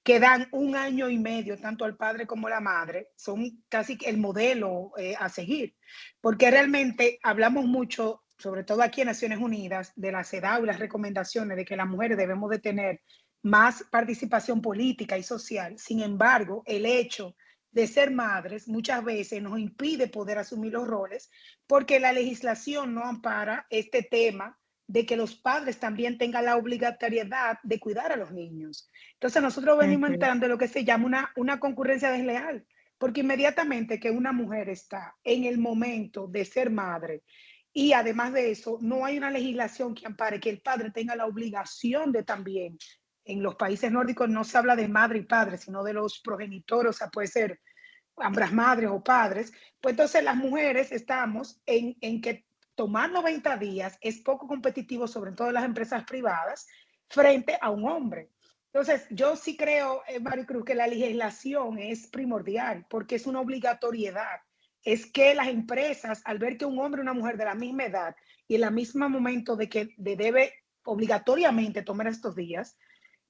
que dan 1 año y medio tanto al padre como a la madre, son casi el modelo a seguir, porque realmente hablamos mucho, sobre todo aquí en Naciones Unidas, de la CEDAW y las recomendaciones de que las mujeres debemos de tener más participación política y social. Sin embargo, el hecho de ser madres muchas veces nos impide poder asumir los roles porque la legislación no ampara este tema de que los padres también tengan la obligatoriedad de cuidar a los niños. Entonces nosotros venimos entrando en lo que se llama una concurrencia desleal, porque inmediatamente que una mujer está en el momento de ser madre y además de eso no hay una legislación que ampare que el padre tenga la obligación de también. En los países nórdicos no se habla de madre y padre, sino de los progenitores, o sea, puede ser ambas madres o padres. Pues entonces las mujeres estamos en que tomar 90 días es poco competitivo, sobre todo en las empresas privadas, frente a un hombre. Entonces, yo sí creo, Maricruz, que la legislación es primordial porque es una obligatoriedad. Es que las empresas, al ver que un hombre y una mujer de la misma edad y en el mismo momento de que debe obligatoriamente tomar estos días,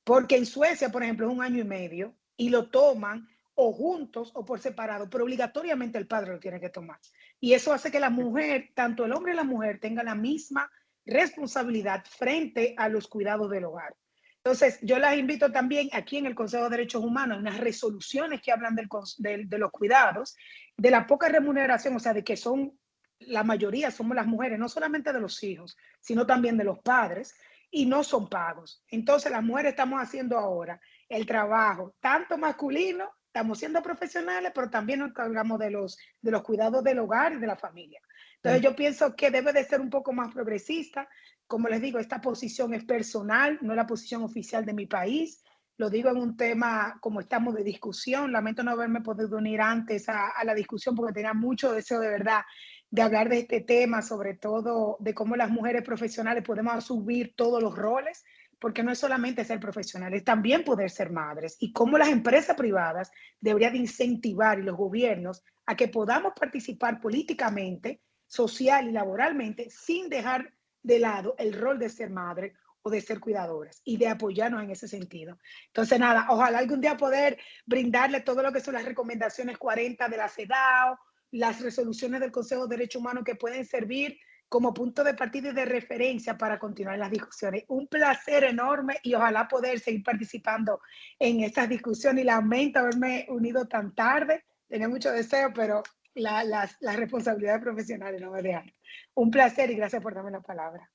porque en Suecia, por ejemplo, es 1 año y medio y lo toman o juntos o por separado, pero obligatoriamente el padre lo tiene que tomar. Y eso hace que la mujer, tanto el hombre y la mujer, tengan la misma responsabilidad frente a los cuidados del hogar. Entonces, yo las invito también aquí en el Consejo de Derechos Humanos, unas resoluciones que hablan de los cuidados, de la poca remuneración, o sea, de que son la mayoría somos las mujeres, no solamente de los hijos, sino también de los padres, y no son pagos. Entonces las mujeres estamos haciendo ahora el trabajo tanto masculino, estamos siendo profesionales, pero también nos encargamos de los cuidados del hogar y de la familia. Entonces yo pienso que debe de ser un poco más progresista. Como les digo, esta posición es personal, no es la posición oficial de mi país. Lo digo en un tema como estamos de discusión. Lamento no haberme podido unir antes a la discusión porque tenía mucho deseo de verdad de hablar de este tema, sobre todo de cómo las mujeres profesionales podemos asumir todos los roles, porque no es solamente ser profesionales, también poder ser madres, y cómo las empresas privadas deberían de incentivar y los gobiernos a que podamos participar políticamente, social y laboralmente sin dejar de lado el rol de ser madre o de ser cuidadoras y de apoyarnos en ese sentido. Entonces, nada, ojalá algún día poder brindarle todo lo que son las recomendaciones 40 de la CEDAW, las resoluciones del Consejo de Derechos Humanos que pueden servir como punto de partida y de referencia para continuar las discusiones. Un placer enorme y ojalá poder seguir participando en estas discusiones. Y lamento haberme unido tan tarde. Tenía mucho deseo, pero las responsabilidades profesionales no me dejan. Un placer y gracias por darme la palabra.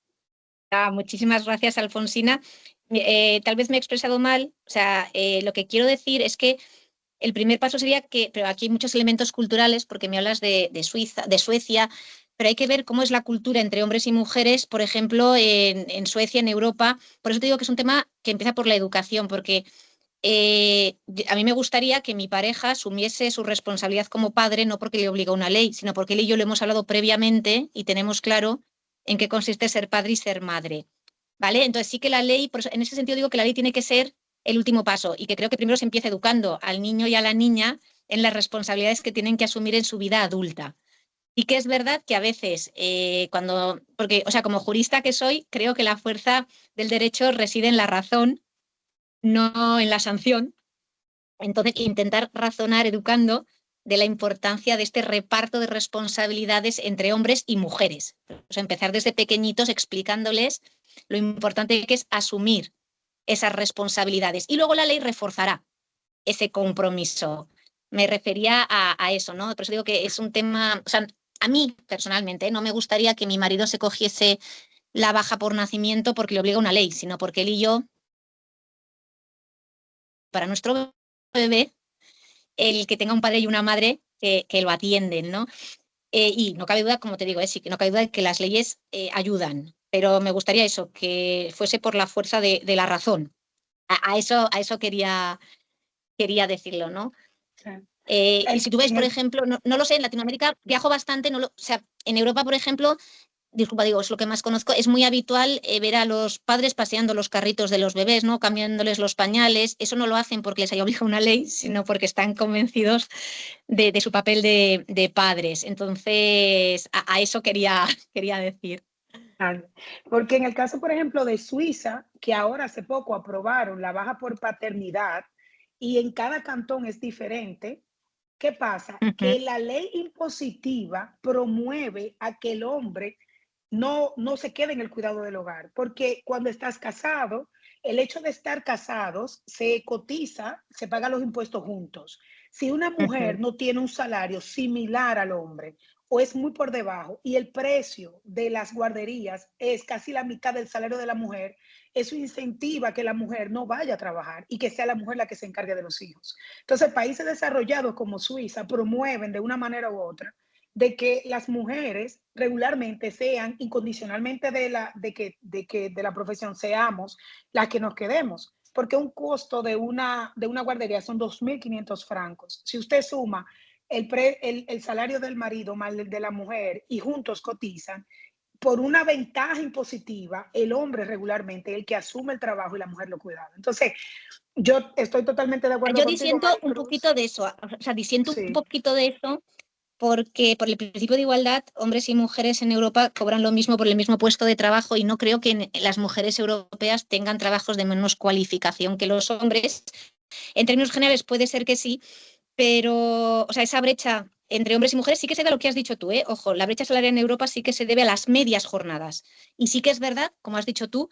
Muchísimas gracias, Alfonsina. Tal vez me he expresado mal. O sea, lo que quiero decir es que el primer paso sería que, pero aquí hay muchos elementos culturales, porque me hablas de Suecia, pero hay que ver cómo es la cultura entre hombres y mujeres, por ejemplo, en Suecia, en Europa. Por eso te digo que es un tema que empieza por la educación, porque a mí me gustaría que mi pareja asumiese su responsabilidad como padre, no porque le obliga una ley, sino porque él y yo lo hemos hablado previamente y tenemos claro en qué consiste ser padre y ser madre. ¿Vale? Entonces sí que la ley, por eso, en ese sentido digo que la ley tiene que ser el último paso y que creo que primero se empieza educando al niño y a la niña en las responsabilidades que tienen que asumir en su vida adulta. Y que es verdad que a veces, porque, o sea, como jurista que soy, creo que la fuerza del derecho reside en la razón, no en la sanción. Entonces, intentar razonar educando de la importancia de este reparto de responsabilidades entre hombres y mujeres. O sea, empezar desde pequeñitos explicándoles lo importante que es asumir esas responsabilidades. Y luego la ley reforzará ese compromiso. Me refería a eso, ¿no? Por eso digo que es un tema, o sea, a mí personalmente no me gustaría que mi marido se cogiese la baja por nacimiento porque le obliga una ley, sino porque él y yo, para nuestro bebé, el que tenga un padre y una madre que lo atienden, ¿no? Y no cabe duda, como te digo, sí que no cabe duda de que las leyes ayudan, pero me gustaría eso, que fuese por la fuerza de la razón. A eso quería decirlo, ¿no? Y si tú ves, por ejemplo, no lo sé, en Latinoamérica viajo bastante, o sea, en Europa, por ejemplo, disculpa, digo, es lo que más conozco, es muy habitual ver a los padres paseando los carritos de los bebés, ¿no? Cambiándoles los pañales. Eso no lo hacen porque les haya obligado una ley, sino porque están convencidos de su papel de padres. Entonces, a eso quería decir. Porque en el caso, por ejemplo, de Suiza, que ahora hace poco aprobaron la baja por paternidad y en cada cantón es diferente, ¿qué pasa? Que la ley impositiva promueve a que el hombre no se quede en el cuidado del hogar, porque cuando estás casado, el hecho de estar casados se cotiza, se pagan los impuestos juntos. Si una mujer no tiene un salario similar al hombre o es muy por debajo y el precio de las guarderías es casi la mitad del salario de la mujer, eso incentiva a que la mujer no vaya a trabajar y que sea la mujer la que se encargue de los hijos. Entonces, países desarrollados como Suiza promueven de una manera u otra de que las mujeres regularmente sean incondicionalmente de la profesión, seamos las que nos quedemos, porque un costo de una guardería son 2.500 francos. Si usted suma el salario del marido más el de la mujer y juntos cotizan, por una ventaja impositiva, el hombre regularmente es el que asume el trabajo y la mujer lo cuida. Entonces, yo estoy totalmente de acuerdo contigo. Yo disiento un poquito de eso, o sea, disiento un poquito de eso, porque por el principio de igualdad, hombres y mujeres en Europa cobran lo mismo por el mismo puesto de trabajo y no creo que las mujeres europeas tengan trabajos de menos cualificación que los hombres. En términos generales puede ser que sí, pero, o sea, esa brecha entre hombres y mujeres sí que se debe a lo que has dicho tú, ¿eh? Ojo, la brecha salarial en Europa sí que se debe a las medias jornadas. Y sí que es verdad, como has dicho tú,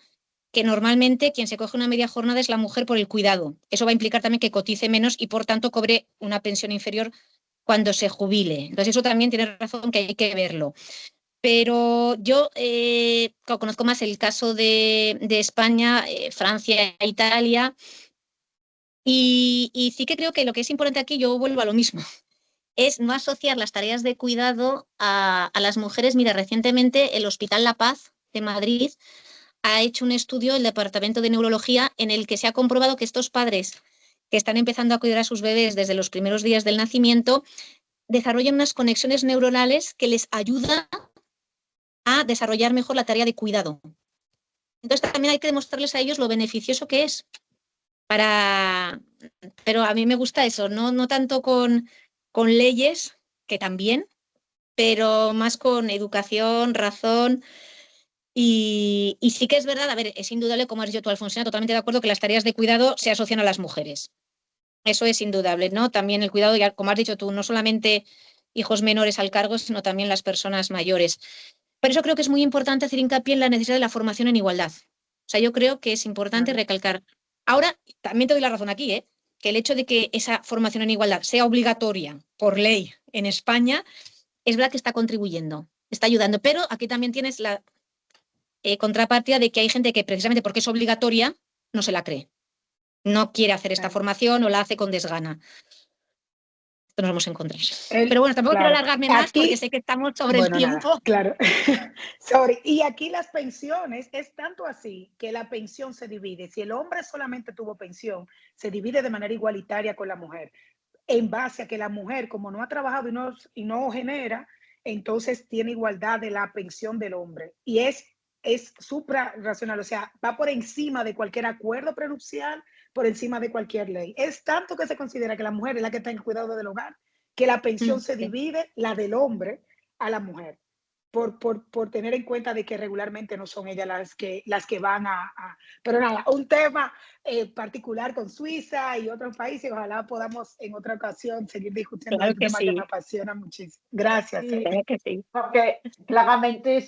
que normalmente quien se coge una media jornada es la mujer por el cuidado. Eso va a implicar también que cotice menos y, por tanto, cobre una pensión inferior cuando se jubile. Entonces eso también tiene razón que hay que verlo. Pero yo conozco más el caso de España, Francia, Italia, y sí que creo que lo que es importante aquí, yo vuelvo a lo mismo, es no asociar las tareas de cuidado a las mujeres. Mira, recientemente el Hospital La Paz de Madrid ha hecho un estudio, el Departamento de Neurología, en el que se ha comprobado que estos padres que están empezando a cuidar a sus bebés desde los primeros días del nacimiento desarrollan unas conexiones neuronales que les ayudan a desarrollar mejor la tarea de cuidado. Entonces también hay que demostrarles a ellos lo beneficioso que es. Pero a mí me gusta eso, no tanto con leyes, que también, pero más con educación, razón. Y sí que es verdad, a ver, es indudable, como has dicho tú, Alfonsina, totalmente de acuerdo que las tareas de cuidado se asocian a las mujeres. Eso es indudable, ¿no? También el cuidado, ya, como has dicho tú, no solamente hijos menores al cargo, sino también las personas mayores. Por eso creo que es muy importante hacer hincapié en la necesidad de la formación en igualdad. O sea, yo creo que es importante recalcar. Ahora, también te doy la razón aquí, que el hecho de que esa formación en igualdad sea obligatoria por ley en España, es verdad que está contribuyendo, está ayudando. Pero aquí también tienes la contrapartida de que hay gente que precisamente porque es obligatoria no se la cree. No quiere hacer esta formación o la hace con desgana. Esto nos vamos a encontrar. Pero bueno, tampoco quiero alargarme más porque sé que estamos sobre el tiempo. Nada, claro. Sorry. Y aquí las pensiones es tanto así que la pensión se divide. Si el hombre solamente tuvo pensión, se divide de manera igualitaria con la mujer. En base a que la mujer, como no ha trabajado y no genera, entonces tiene igualdad de la pensión del hombre. Y es suprarracional, o sea, va por encima de cualquier acuerdo prenupcial, por encima de cualquier ley. Es tanto que se considera que la mujer es la que está en el cuidado del hogar, que la pensión se divide, la del hombre, a la mujer, por tener en cuenta de que regularmente no son ellas las que van Pero nada, un tema particular con Suiza y otros países, ojalá podamos en otra ocasión seguir discutiendo Claro este que tema sí. que me apasiona muchísimo. Gracias. Claro que sí. Porque claramente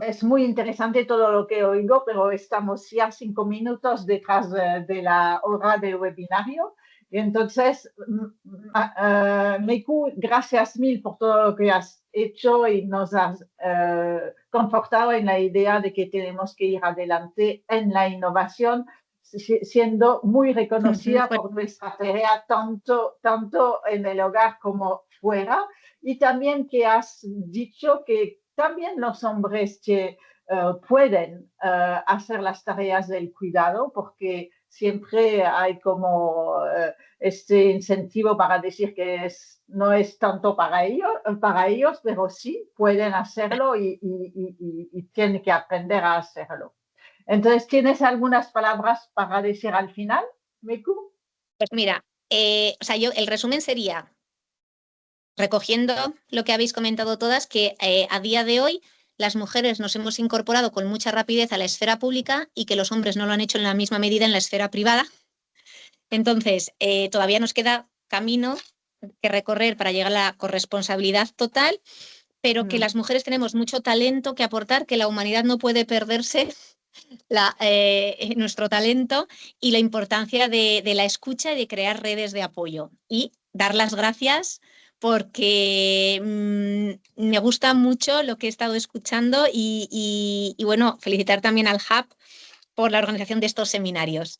es muy interesante todo lo que oigo, pero estamos ya 5 minutos detrás de la hora del webinario. Y entonces, Meiku, gracias mil por todo lo que has hecho y nos has confortado en la idea de que tenemos que ir adelante en la innovación, siendo muy reconocida por nuestra tarea tanto en el hogar como fuera. Y también que has dicho que también los hombres que pueden hacer las tareas del cuidado, porque siempre hay como este incentivo para decir que no es tanto para ellos, pero sí pueden hacerlo y tienen que aprender a hacerlo. Entonces, ¿tienes algunas palabras para decir al final, Meiku? Pues mira, el resumen sería, recogiendo lo que habéis comentado todas, que a día de hoy las mujeres nos hemos incorporado con mucha rapidez a la esfera pública y que los hombres no lo han hecho en la misma medida en la esfera privada. Entonces, todavía nos queda camino que recorrer para llegar a la corresponsabilidad total, pero que las mujeres tenemos mucho talento que aportar, que la humanidad no puede perderse nuestro talento y la importancia de la escucha y de crear redes de apoyo. Y dar las gracias porque me gusta mucho lo que he estado escuchando y bueno, felicitar también al Hub por la organización de estos seminarios.